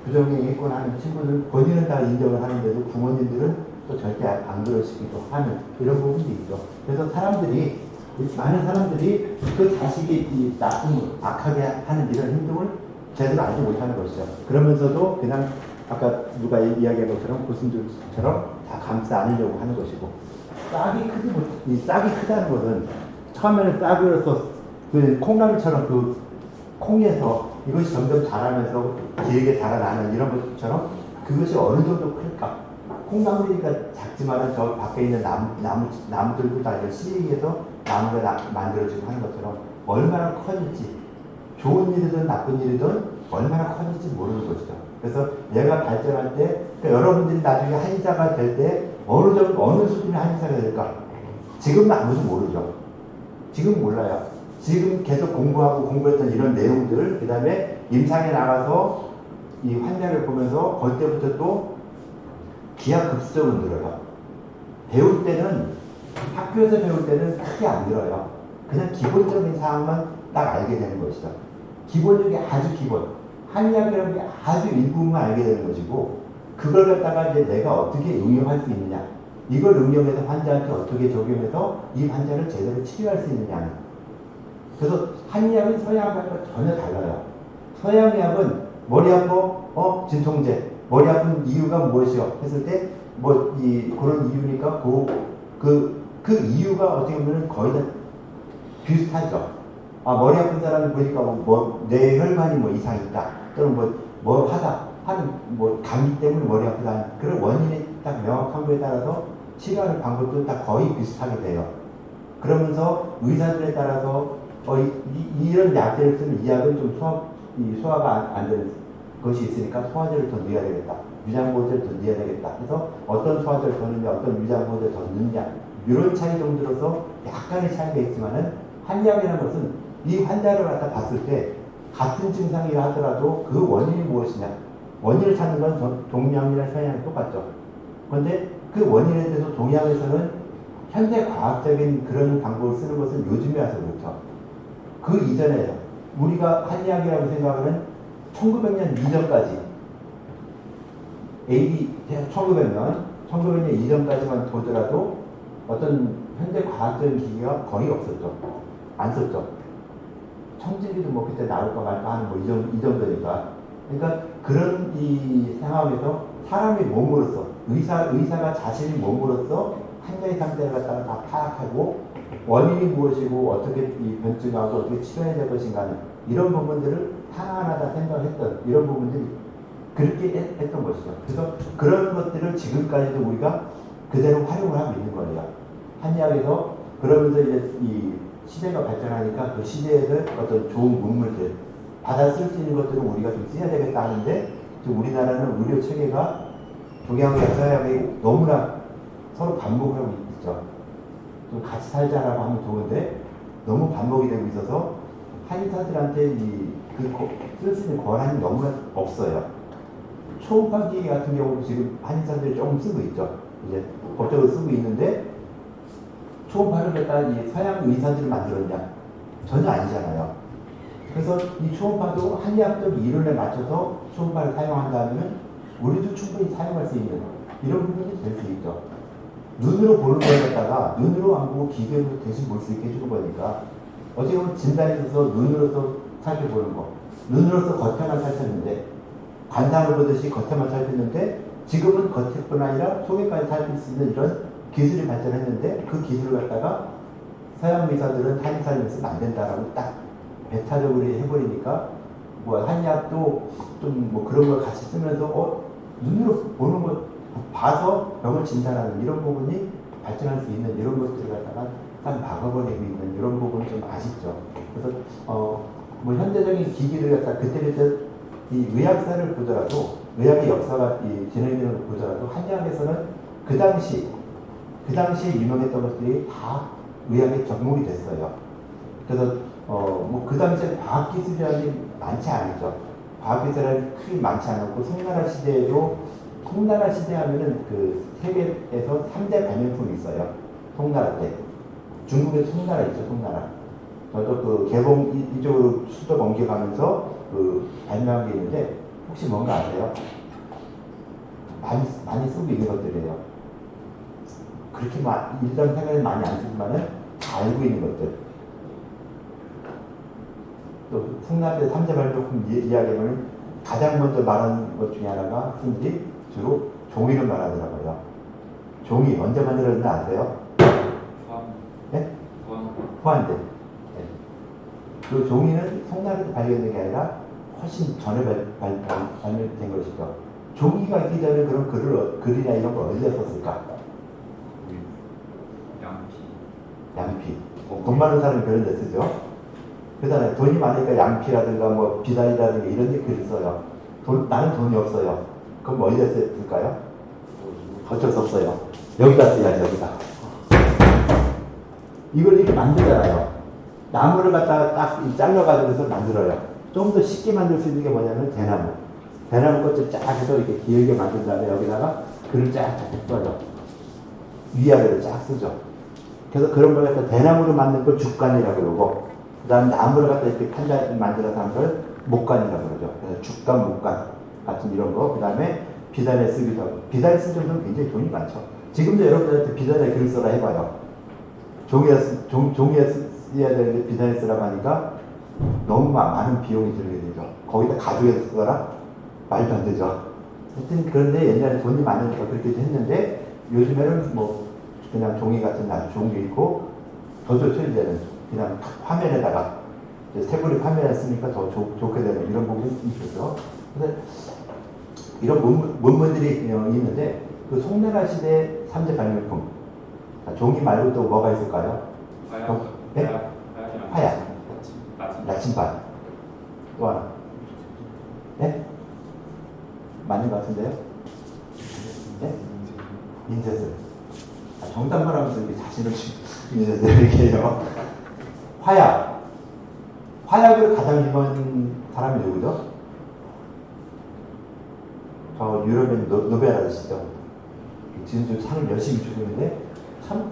부정행위했거나 하는 친구들 본인은 다 인정을 하는데도 부모님들은 또 절대 안 그러시기도 하는 이런 부분도 있죠. 그래서 많은 사람들이 그 자식이 이 나쁜 악하게 하는 이런 행동을 제대로 알지 못하는 것이죠. 그러면서도 그냥 아까 누가 이야기한 것처럼 고슴도치처럼 다 감싸 안으려고 하는 것이고 싹이 크다는 것은 처음에는 싹으로서 그 콩나물처럼 그 콩에서 이것이 점점 자라면서 길게 자라나는 이런 것처럼 그것이 어느 정도 클까? 콩나물이니까 작지만은 저 밖에 있는 나무들도 다 열심히 해서 나무가 만들어지고 하는 것처럼 얼마나 커질지, 좋은 일이든 나쁜 일이든 얼마나 커질지 모르는 것이죠. 그래서 얘가 발전할 때, 그러니까 여러분들이 나중에 한의사가 될 때 어느 수준의 한의사가 될까? 지금은 아무도 모르죠. 지금 몰라요. 지금 계속 공부했던 이런 내용들, 그 다음에 임상에 나가서 이 환자를 보면서 그때부터 또 기하급수적으로 늘어요. 배울 때는, 학교에서 배울 때는 크게 안 늘어요. 그냥 기본적인 사항만 딱 알게 되는 것이죠. 기본적인 아주 기본. 한의학이라는 게 아주 일부분만 알게 되는 것이고, 그걸 갖다가 이제 내가 어떻게 응용할 수 있느냐. 이걸 응용해서 환자한테 어떻게 적용해서 이 환자를 제대로 치료할 수 있느냐. 그래서 한의학은 서양학과 전혀 달라요. 서양의학은 머리 아파, 진통제. 머리 아픈 이유가 무엇이요? 했을 때, 그런 이유니까 그 이유가 어떻게 보면 거의 다 비슷하죠. 머리 아픈 사람을 보니까 뇌 혈관이 이상이 있다. 또는 감기 때문에 머리 아프다. 그런 원인이 딱 명확한 거에 따라서 치료하는 방법도 다 거의 비슷하게 돼요. 그러면서 의사들에 따라서 이런 약제를 쓰면 이 약은 좀 소화가 안 되는 것이 있으니까 소화제를 더 넣어야 되겠다. 유장보호제를 더 넣어야 되겠다. 그래서 어떤 소화제를 더 넣느냐, 어떤 유장보호제를 더 넣느냐. 이런 차이 정도로서 약간의 차이가 있지만은 한의학이라는 것은 이 환자를 갖다 봤을 때 같은 증상이라 하더라도 그 원인이 무엇이냐. 원인을 찾는 건 동양이나 서양이 똑같죠. 그런데 그 원인에 대해서 동양에서는 현대 과학적인 그런 방법을 쓰는 것은 요즘에 와서 그렇죠. 그 이전에 우리가 한의학이라고 생각하는 1900년 이전까지 AD 1900년 이전까지만 보더라도 어떤 현대 과학적인 기기가 거의 없었죠. 안 썼죠. 청진기도 그때 나올까 말까 하는 이 정도니까. 그러니까 그런 이 상황에서 사람의 몸으로서 의사가 자신의 몸으로서 환자의 상태를 갖다가 다 파악하고 원인이 무엇이고 어떻게 이 변증하고 어떻게 치료해야 될 것인가는 이런 부분들을 하나하나 다 생각했던 이런 부분들이 그렇게 했던 것이죠. 그래서 그런 것들을 지금까지도 우리가 그대로 활용을 하고 있는 거예요. 한의학에서 그러면서 이제 이 시대가 발전하니까 그 시대에서 어떤 좋은 문물들 받아 쓸 수 있는 것들을 우리가 좀 써야 되겠다 하는데 지금 우리나라는 의료 체계가 동양과 서양이 너무나 서로 반복을 하고 있죠. 좀 같이 살자라고 하면 좋은데 너무 반복이 되고 있어서 한의사들한테 쓸 수 있는 권한이 너무나 없어요. 초음파 기계 같은 경우도 지금 한의사들이 조금 쓰고 있죠. 이제 법적으로 쓰고 있는데 초음파를 갖다 서양 의사들이 만들었냐? 전혀 아니잖아요. 그래서 이 초음파도 한의학적 이론에 맞춰서 초음파를 사용한다면 우리도 충분히 사용할 수 있는 이런 부분이 될 수 있죠. 눈으로 보는 걸 갖다가 눈으로 안 보고 기계로 대신 볼 수 있게 해주는 거니까 어떻게 보면 진단에 있어서 눈으로서 살펴보는 거 눈으로서 겉에만 살폈는데 관상을 보듯이 겉에만 살폈는데 지금은 겉에뿐 아니라 속에까지 살필 수 있는 이런 기술이 발전했는데 그 기술을 갖다가 서양 의사들은 한의사를 쓰면 안 된다라고 딱 배타적으로 해버리니까 한의학도 좀 그런 걸 같이 쓰면서 눈으로 보는 것 봐서 병을 진단하는 이런 부분이 발전할 수 있는 이런 것들을 갖다가 참 막아버리고 있는 이런 부분이 좀 아쉽죠. 그래서 현대적인 기기를 갖다 그때 이 의학사를 보더라도 의학의 역사가 진행되는 걸 보더라도 한의학에서는 그 당시에 유명했던 것들이 다 의학에 접목이 됐어요. 그래서 그 당시에 과학기술이라는 게 많지 않았죠. 과학기술이 크게 많지 않았고 송나라 시대 하면은 그 세계에서 3대 발명품이 있어요. 송나라 때. 중국에 송나라 있죠, 송나라. 저도 그 개봉 이쪽으로 수도 옮겨가면서 발명한 게 있는데 혹시 뭔가 아세요? 많이 쓰고 있는 것들이에요. 그렇게 일상생활에 많이 안 쓰지만은 다 알고 있는 것들. 또 송나라 때 3대 발명품 이야기하면 가장 먼저 말하는 것 중에 하나가 흔히 주로 종이를 말하더라고요. 종이 언제 만들었는지 아세요? 네? 후한대. 네. 그 종이는 송나라 때 발견된 게 아니라 훨씬 전에 발명된 것이죠. 종이가 있기 전에 그런 글이나 이런 걸 어디다 썼을까? 양피. 돈 많은 사람이 그런 데 쓰죠. 그다음에 돈이 많으니까 양피라든가 뭐 비단이라든가 이런 데 글을 써요. 나는 돈이 없어요. 그럼 어디다 쓸까요? 어쩔 수 없어요. 여기다 써야지, 여기다. 이걸 이렇게 만들잖아요. 나무를 갖다가 딱 잘라가지고 해서 만들어요. 좀 더 쉽게 만들 수 있는 게 뭐냐면 대나무. 대나무 껍질 쫙 해서 이렇게 길게 만든 다음에 여기다가 글을 쫙 써요. 위아래로 쫙 쓰죠. 그래서 그런 걸 갖다 대나무로 만든 걸 죽간이라고 그러고, 그 다음에 나무를 갖다 이렇게 판자 만들어서 한 걸 목간이라고 그러죠. 그래서 죽간, 목간 같은 이런 거. 그 다음에 비단에 쓰기도 하고. 비단에 쓰는 정도는 굉장히 돈이 많죠. 지금도 여러분들한테 비단에 글을 써라 해봐요. 종이에 써야 되는데 비단에 쓰라고 하니까 너무 많은 비용이 들게 되죠. 거기다 가죽에서 쓰더라? 말도 안 되죠. 하여튼 그런데 옛날에 돈이 많으니까 그렇게 했는데 요즘에는 뭐 그냥 종이 같은 아주 좋은 게 있고 더 좋죠. 이제는 그냥 화면에다가 태블릿 화면에 쓰니까 더 좋게 되는 이런 부분이 있었죠. 그래서 이런 문물들이 있는데 그 송나라 시대 3대 발명품 종이 말고 또 뭐가 있을까요? 네? 화약, 나침반, 또 하나, 네? 맞는 것 같은데요? 네? 인쇄술. 정답만 하면서 이렇게 자신을 이렇게 해요. 화약. 화약을 가장 입은 사람이 누구죠? 저 유럽의 노벨 아저씨죠. 지금 상을 열심히 주고 있는데 참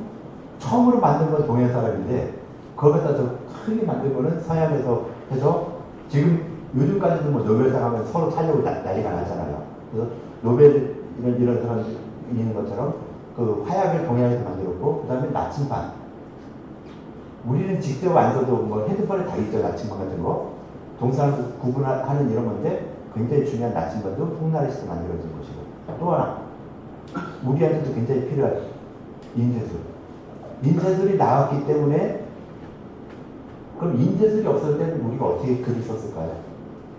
처음으로 만든 건 동양 사람인데 그걸 갖다 더 크게 만든 거는 서양에서 해서 지금 요즘까지도 뭐 노벨상 하면 서로 살려고 난리가 나잖아요. 그래서 노벨 이런 사람이 있는 것처럼 그 화약을 동양에서 만들었고 그 다음에 나침반. 우리는 직접 안 써도 뭐 핸드폰에 다 있죠. 나침반 같은 거. 동사를 구분하는 이런 건데 굉장히 중요한 나침반도 송나라 시대 만들어진 것이고 또 하나 우리한테도 굉장히 필요한 인쇄술. 인쇄술이 나왔기 때문에 그럼 인쇄술이 없을 때는 우리가 어떻게 글을 썼을까요?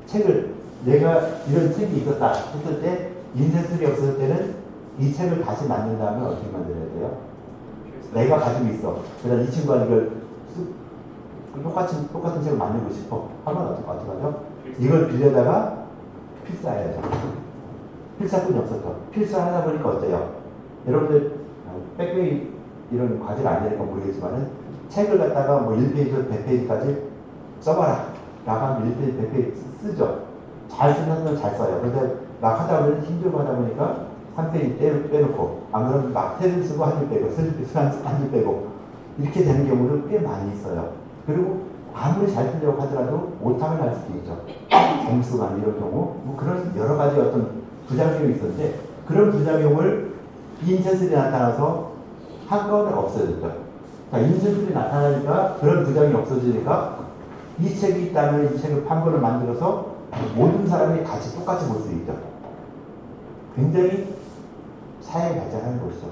책을 내가 이런 책이 있었다 했을 때 인쇄술이 없을 때는 이 책을 다시 만든다면 어떻게 만들어야 돼요? 내가 가지고 있어. 그래서 이 친구가 이걸 똑같은 책을 만들고 싶어. 하면 어떻게 하죠? 이걸 빌려다가 필사해야죠. 필사꾼이 없었죠. 필사하다 보니까 어때요? 여러분들 백페이 이런 과제를 안 되니까 모르겠지만은 책을 갖다가 뭐 1페이지에서 100페이지까지 써봐라. 라고 하면 1페이지, 100페이지 쓰죠. 잘 쓰는 사람은 잘 써요. 근데 막 하다 보면 힘들고 하다 보니까 3페이지 빼놓고 안 그러면 막 세줄 쓰고 한 줄 빼고 한 줄 빼고 이렇게 되는 경우는 꽤 많이 있어요. 그리고 아무리 잘 쓰려고 하더라도 오타가 날 수도 있죠. 점수가 이런 경우 뭐 그런 여러 가지 어떤 부작용이 있었는데 그런 부작용을 인쇄술이 나타나서 한꺼번에 없어졌죠. 자, 인쇄술이 나타나니까 그런 부작용이 없어지니까 이 책이 있다면 이 책을 한 권을 만들어서 모든 사람이 같이 똑같이 볼 수 있죠. 굉장히 사회 발전하는 것이죠.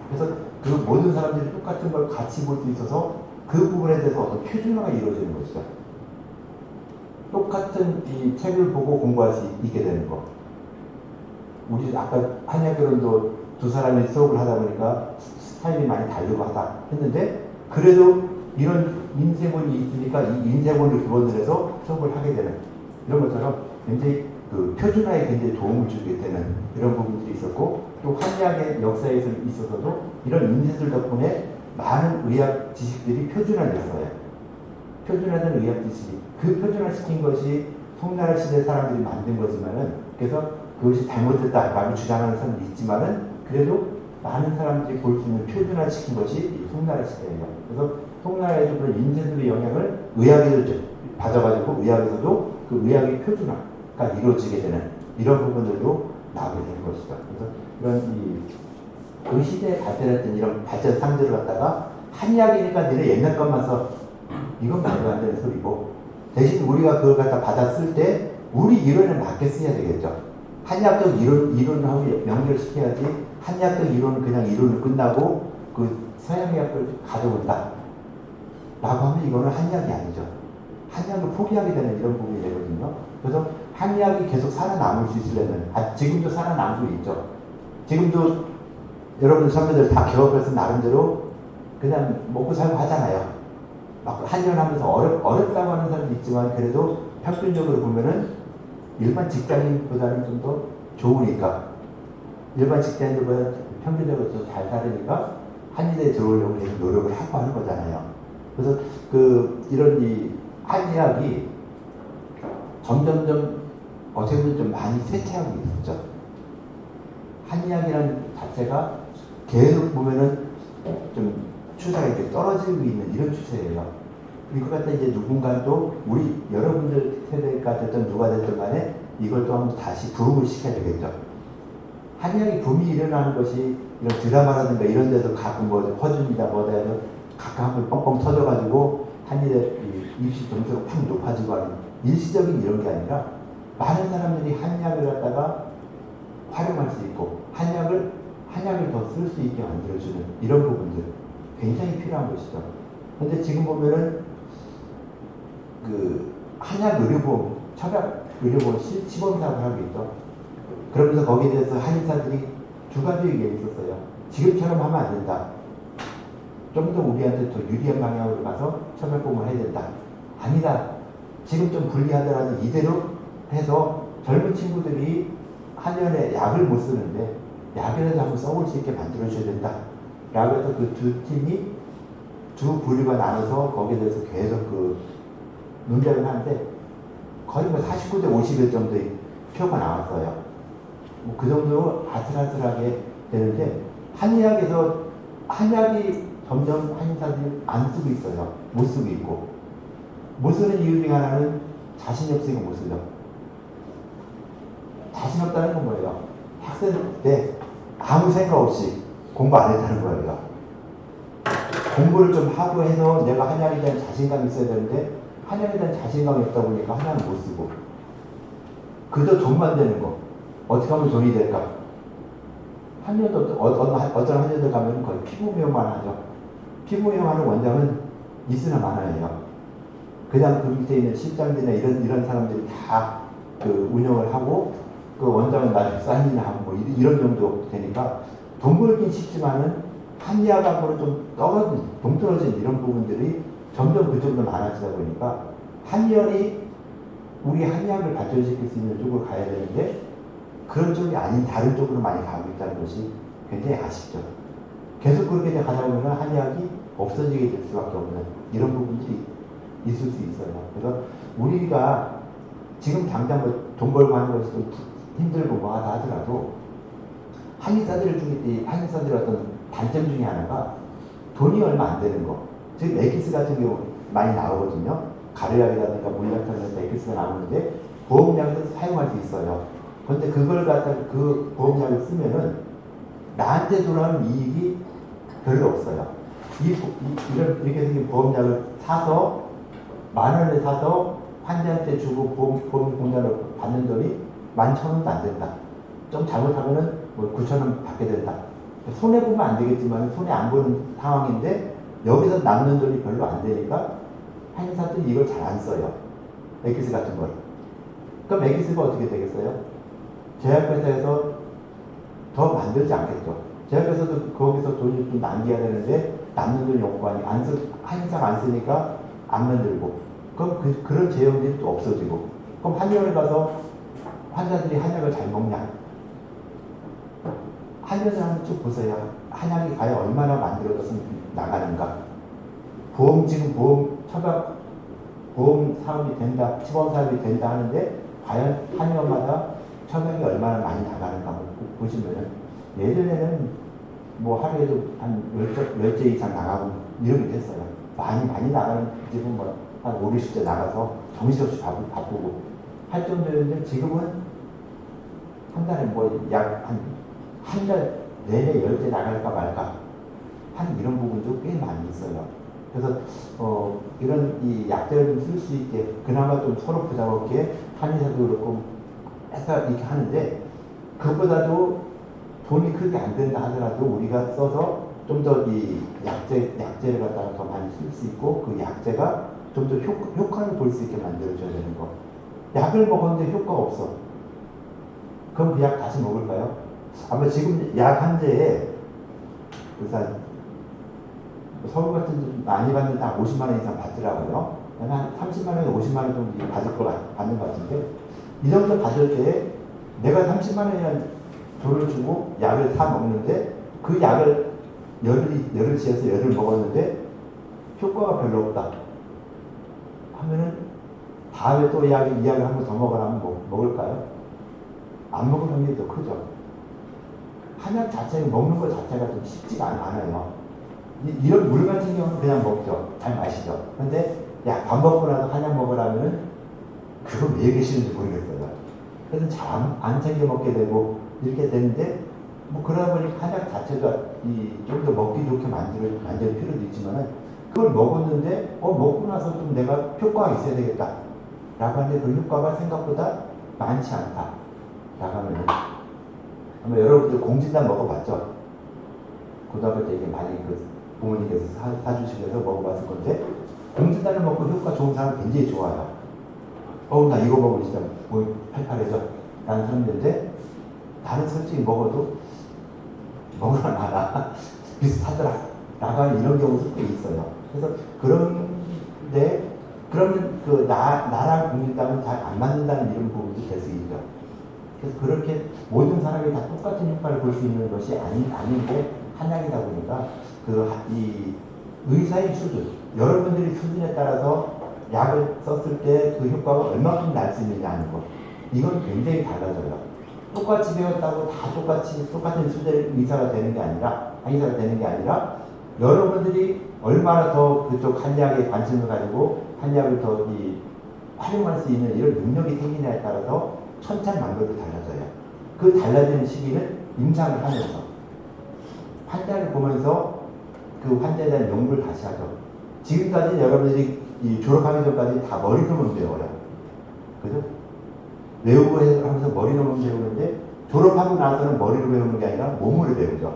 그래서 그 모든 사람들이 똑같은 걸 같이 볼 수 있어서 그 부분에 대해서 어떤 표준화가 이루어지는 것이죠. 똑같은 이 책을 보고 공부할 수 있게 되는 거. 우리 아까 한약교론도 두 사람이 수업을 하다 보니까 스타일이 많이 다르고 하다 했는데 그래도 이런 인쇄본이 있으니까 이 인쇄본을 기본으로 해서 수업을 하게 되는 이런 것처럼 굉장히 그 표준화에 굉장히 도움을 주게 되는 이런 부분들이 있었고 또 한약의 역사에 있어서도 이런 인쇄술 덕분에 많은 의학 지식들이 표준화됐어요. 표준화된 의학 지식이 그 표준화시킨 것이 송나라 시대 사람들이 만든 거지만은 그래서 그것이 잘못됐다라고 주장하는 사람도 있지만은 그래도 많은 사람들이 볼 수 있는 표준화시킨 것이 송나라 시대예요. 그래서 송나라에도 그런 인쇄술의 영향을 의학에도 받아가지고 의학에서도 그 의학의 표준화가 이루어지게 되는 이런 부분들도 나오게 되는 것이죠. 그래서 이런 그 시대에 발달했던 이런 발전 상들을 갖다가 한의학이니까 너네 옛날 것만 써. 이건 말도 안 되는 소리고 대신 우리가 그걸 갖다 받았을 때 우리 이론에 맞게 써야 되겠죠. 한의학적 이론하고 연결시켜야지 한의학적 이론은 그냥 이론을 끝나고 그 서양의학을 가져온다. 라고 하면 이거는 한의학이 아니죠. 한의학을 포기하게 되는 이런 부분이 되거든요. 그래서 한의학이 계속 살아남을 수 있으려면 지금도 살아남고 있죠. 지금도 여러분들 선배들 다 개업해서 나름대로 그냥 먹고 살고 하잖아요. 막 한의원하면서 어렵다고 하는 사람도 있지만 그래도 평균적으로 보면은 일반 직장인보다는 좀 더 좋으니까 일반 직장인들보다 평균적으로 더 잘 살으니까 한의대에 들어오려고 계속 노력을 하고 하는 거잖아요. 그래서 이런 이 한의학이 점점점 어떻게 보면 좀 많이 쇠퇴하고 있죠. 한의학이라는 자체가 계속 보면은 좀 추세가 이렇게 떨어지고 있는 이런 추세예요. 이거 갖다 이제 누군가 또 우리 여러분들 세대가 됐든 누가 됐든 간에 이걸 또 한번 다시 부흥을 시켜야 되겠죠. 한의학이 붐이 일어나는 것이 이런 드라마라든가 이런 데서 가끔 뭐 허준이다 뭐다 해서 각각 한번 뻥뻥 터져가지고 한의대 입시 점수가 팍 높아지고 하는 일시적인 이런 게 아니라 많은 사람들이 한의학을 갖다가 활용할 수 있고 한약을 더 쓸 수 있게 만들어주는 이런 부분들 굉장히 필요한 것이죠. 근데 지금 보면은 한약 의료보험, 철학 의료보험 시범사업을 하고 있죠. 그러면서 거기에 대해서 한의사들이 두 가지 얘기가 있었어요. 지금처럼 하면 안 된다. 좀 더 우리한테 더 유리한 방향으로 가서 철학보험을 해야 된다. 아니다. 지금 좀 불리하더라도 이대로 해서 젊은 친구들이 한의원에 약을 못 쓰는데 약이라도 한번 써볼 수 있게 만들어줘야 된다. 라고 해서 그 두 팀이 두 부류가 나눠서 거기에 대해서 계속 논쟁을 하는데 거의 뭐 49대 51 정도의 표가 나왔어요. 뭐 그 정도로 아슬아슬하게 되는데 한의학이 점점 한의사들이 안 쓰고 있어요. 못 쓰고 있고. 못 쓰는 이유 중에 하나는 자신이 없으니까 못 쓰죠. 자신 없다는 건 뭐예요? 학생 때 아무 생각 없이 공부 안 했다는 거예요. 공부를 좀 하고 해서 내가 한약에 대한 자신감이 있어야 되는데 한약에 대한 자신감이 없다 보니까 한약을 못 쓰고 그저 돈만 되는 거 어떻게 하면 돈이 될까? 어떤 한의원들 가면 거의 피부 미용만 하죠. 피부 미용하는 원장은 있으나 마나예요. 그냥 그 밑에 있는 실장들이나 이런 사람들이 다 운영을 하고 그 원장은 나중에 사인이나 하고 뭐 이런 정도 되니까 돈 벌긴 쉽지만은 한의학하고는 좀 동떨어진 이런 부분들이 점점 그쪽으로 많아지다 보니까 한의원이 우리 한의학을 발전시킬 수 있는 쪽으로 가야 되는데 그런 쪽이 아닌 다른 쪽으로 많이 가고 있다는 것이 굉장히 아쉽죠. 계속 그렇게 가다 보면 한의학이 없어지게 될 수밖에 없는 이런 부분들이 있을 수 있어요. 그래서 우리가 지금 당장 돈 벌고 하는 것이 좀 힘들고 뭐하다 하더라도 한의사들의 어떤 단점 중에 하나가 돈이 얼마 안 되는 거. 지금 에키스 같은 경우 많이 나오거든요. 가루약이라든가 물약 같은 에키스가 나오는데 보험약을 사용할 수 있어요. 그런데 그걸 갖다가 그 보험약을 쓰면은 나한테 돌아오는 이익이 별로 없어요. 이렇게 생긴 보험약을 사서 10,000원에 사서 환자한테 주고 보험공단으로 받는 돈이 11,000원도 안 된다. 좀 잘못하면은 뭐 9,000원 받게 된다. 손해보면 안 되겠지만 손해 안 보는 상황인데 여기서 남는 돈이 별로 안 되니까 한의사들이 이걸 잘 안 써요. 에키스 같은 걸. 그럼 에키스가 어떻게 되겠어요? 제약회사에서 더 만들지 않겠죠. 제약회사도 거기서 돈이 좀 남겨야 되는데 남는 돈이 없고 한의사가 안 쓰니까 안 만들고 그럼 그런 제형들이 또 없어지고 그럼 한의원에 가서 환자들이 한약을 잘 먹냐? 한의원을 한번 쭉 보세요. 한약이 과연 얼마나 만들어져서 나가는가? 지금 보험 사업이 된다, 시범 사업이 된다 하는데 과연 한의원마다 처방이 얼마나 많이 나가는가 보시면은 예전에는 뭐 하루에도 한 10제 이상 나가고 이렇게 됐어요. 많이 나가는 집은 뭐 한 5, 60제 나가서 정신없이 바쁘고 할 정도였는데 지금은 한 달에 뭐 약 한 달 내내 10제 나갈까 말까 하는 이런 부분도 꽤 많이 있어요. 그래서 이런 이 약제를 좀 쓸 수 있게 그나마 좀 서로 부담없게 한의사도 그렇고 해서 이렇게 하는데 그것보다도 돈이 크게 안 된다 하더라도 우리가 써서 좀 더 이 약제를 갖다가 더 많이 쓸 수 있고 그 약제가 좀 더 효과를 볼 수 있게 만들어줘야 되는 거. 약을 먹었는데 효과가 없어. 그럼 그 약 다시 먹을까요? 아마 지금 약 한 제에 서울 같은 데 많이 받는데 한 50만 원 이상 받더라고요. 한 30만 원에서 50만 원 정도 받는 것 같은데, 이 정도 받을 때 내가 30만 원이라는 돈을 주고 약을 사 먹는데, 그 약을 열을 지어서 열을 먹었는데 효과가 별로 없다 하면은 다음에 또 이 약을 한 번 더 먹으라면 먹을까요? 안 먹을 확률이 더 크죠. 한약 자체가 먹는 것 자체가 좀 쉽지가 않아요. 이런 물 같은 경우는 그냥 먹죠. 잘 마시죠. 근데 야, 밥 먹고 나서 한약 먹으라면 그거 왜 계시는지 모르겠어요. 그래서 잘 안 챙겨 먹게 되고 이렇게 되는데, 뭐 그러다 보니 한약 자체가 좀 더 먹기 좋게 만들 필요도 있지만은, 그걸 먹었는데 먹고 나서 좀 내가 효과가 있어야 되겠다 라고 하는데 그 효과가 생각보다 많지 않다 라고 하면은, 아마 여러분들 공진단 먹어봤죠? 고등학교 때 이게 많이 부모님께서 사주시면서 먹어봤을 건데, 공진단을 먹고 효과 좋은 사람 굉장히 좋아요. 나 이거 먹으면 진짜 몸이 팔팔해져 라는 사람들인데, 나는 솔직히 먹어도 먹으라 마라 비슷하더라 라고 하는 이런 경우도 꽤 있어요. 그래서 그런데 그러면 나랑 공진단은 잘 안 맞는다는 이런 부분도 될 수 있죠. 그래서 그렇게 모든 사람이 다 똑같은 효과를 볼 수 있는 것이 아닌 게 한약이다 보니까 이 의사의 수준, 여러분들이 수준에 따라서 약을 썼을 때 그 효과가 얼마큼 날 수 있느냐 하는 것, 이건 굉장히 달라져요. 똑같이 배웠다고 다 똑같은 수준의 의사가 되는 게 아니라 여러분들이 얼마나 더 그쪽 한약에 관심을 가지고 한약을 더 활용할 수 있는 이런 능력이 생기냐에 따라서 천차만별로 달라져요. 그 달라지는 시기는 임상을 하면서, 환자를 보면서 그 환자에 대한 연구를 다시 하죠. 지금까지 여러분들이 졸업하기 전까지 다 머리로만 배워요. 그죠? 외우고 하면서 머리로만 배우는데, 졸업하고 나서는 머리로 배우는 게 아니라 몸으로 배우죠.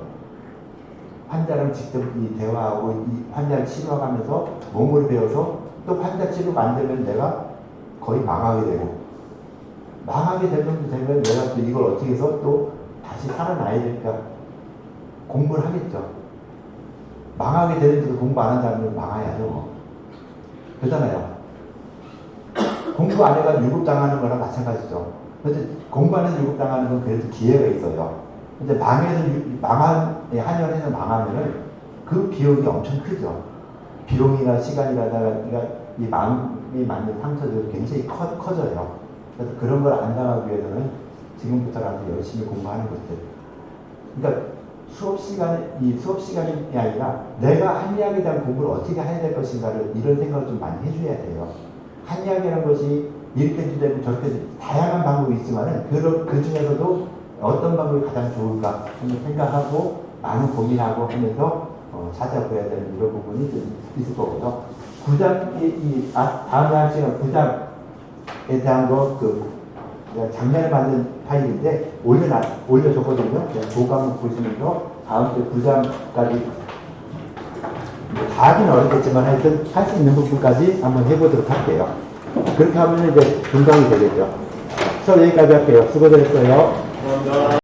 환자랑 직접 대화하고 환자를 치료하면서 몸으로 배워서 또 환자 치료가 안 되면 내가 거의 망하게 되고, 망하게 되면 내가 또 이걸 어떻게 해서 또 다시 살아나야 되니까 공부를 하겠죠. 망하게 되는데도 공부 안 한다면 망해야죠. 그렇잖아요. 공부 안 해가지고 유급당하는 거랑 마찬가지죠. 근데 공부 안 해서 유급당하는 건 그래도 기회가 있어요. 근데 한의원에서 망하면은 그 비용이 엄청 크죠. 비용이나 시간이라다가 이 마음이 맞는 상처들이 굉장히 커져요. 그래서 그런 걸 안 당하기 위해서는 지금부터라도 열심히 공부하는 것들. 그러니까 수업 시간이 아니라 내가 한의학에 대한 공부를 어떻게 해야 될 것인가를 이런 생각을 좀 많이 해줘야 돼요. 한의학이라는 것이 이렇게도 되고 저렇게도 되고 다양한 방법이 있지만은 그 중에서도 어떤 방법이 가장 좋을까 한번 생각하고 많은 고민하고 하면서 찾아봐야 되는 이런 부분이 좀 있을 거고요. 다음에 할 시간 9장에 대한 거 작년에 만든 파일인데 올려줬거든요. 조감 보시면서 다음 주 9장까지 다 하긴 어렵겠지만 하여튼 할 수 있는 부분까지 한번 해보도록 할게요. 그렇게 하면 이제 분당이 되겠죠. 수업 여기까지 할게요. 수고들 했어요. 감사합니다.